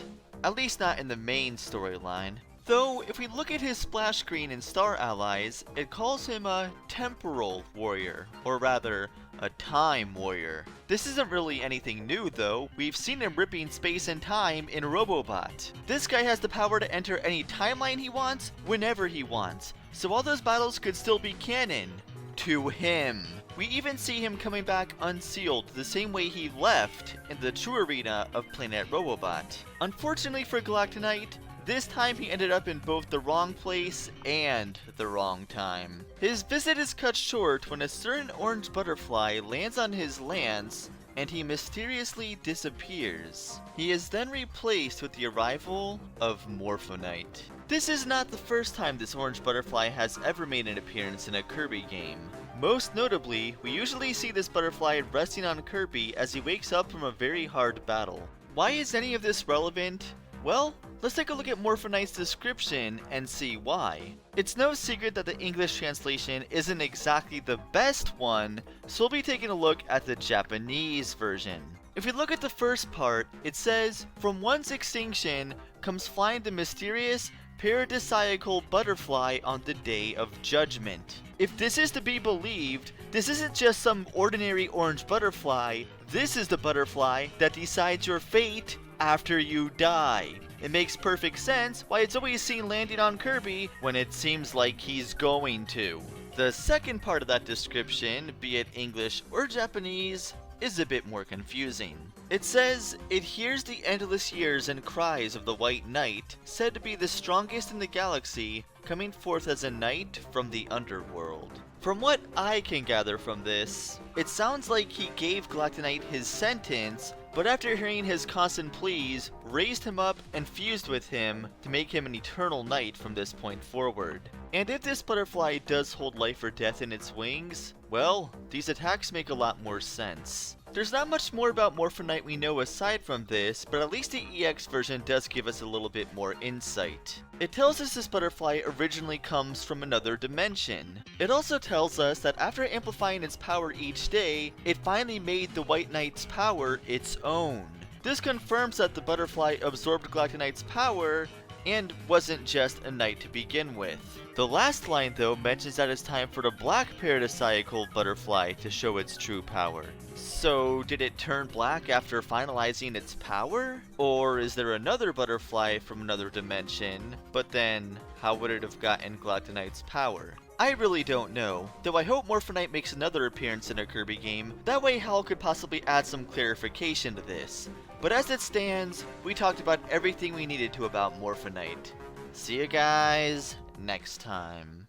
S1: At least not in the main storyline. Though, if we look at his splash screen in Star Allies, it calls him a temporal warrior, or rather, a time warrior. This isn't really anything new though, we've seen him ripping space and time in Robobot. This guy has the power to enter any timeline he wants, whenever he wants, so all those battles could still be canon. To him. We even see him coming back unsealed the same way he left in the true arena of Planet Robobot. Unfortunately for Galactonite, this time he ended up in both the wrong place and the wrong time. His visit is cut short when a certain orange butterfly lands on his lance and he mysteriously disappears. He is then replaced with the arrival of Morphonite. This is not the first time this orange butterfly has ever made an appearance in a Kirby game. Most notably, we usually see this butterfly resting on Kirby as he wakes up from a very hard battle. Why is any of this relevant? Well, let's take a look at Morphonite's description and see why. It's no secret that the English translation isn't exactly the best one, so we'll be taking a look at the Japanese version. If we look at the first part, it says, "From one's extinction comes flying the mysterious paradisiacal butterfly on the day of judgment." If this is to be believed, this isn't just some ordinary orange butterfly, this is the butterfly that decides your fate after you die. It makes perfect sense why it's always seen landing on Kirby when it seems like he's going to. The second part of that description, be it English or Japanese, is a bit more confusing. It says, "It hears the endless years and cries of the White Knight, said to be the strongest in the galaxy, coming forth as a knight from the underworld." From what I can gather from this, it sounds like he gave Galactonite his sentence, but after hearing his constant pleas, raised him up and fused with him to make him an eternal knight from this point forward. And if this butterfly does hold life or death in its wings, well, these attacks make a lot more sense. There's not much more about Morphonite we know aside from this, but at least the EX version does give us a little bit more insight. It tells us this butterfly originally comes from another dimension. It also tells us that after amplifying its power each day, it finally made the White Knight's power its own. This confirms that the butterfly absorbed Galactonite's power and wasn't just a knight to begin with. The last line though mentions that it's time for the black paradisiacal butterfly to show its true power. So did it turn black after finalizing its power? Or is there another butterfly from another dimension, but then how would it have gotten Galactonite's power? I really don't know, though I hope Morphonite makes another appearance in a Kirby game, that way Hal could possibly add some clarification to this. But as it stands, we talked about everything we needed to about Morphonite. See you guys next time.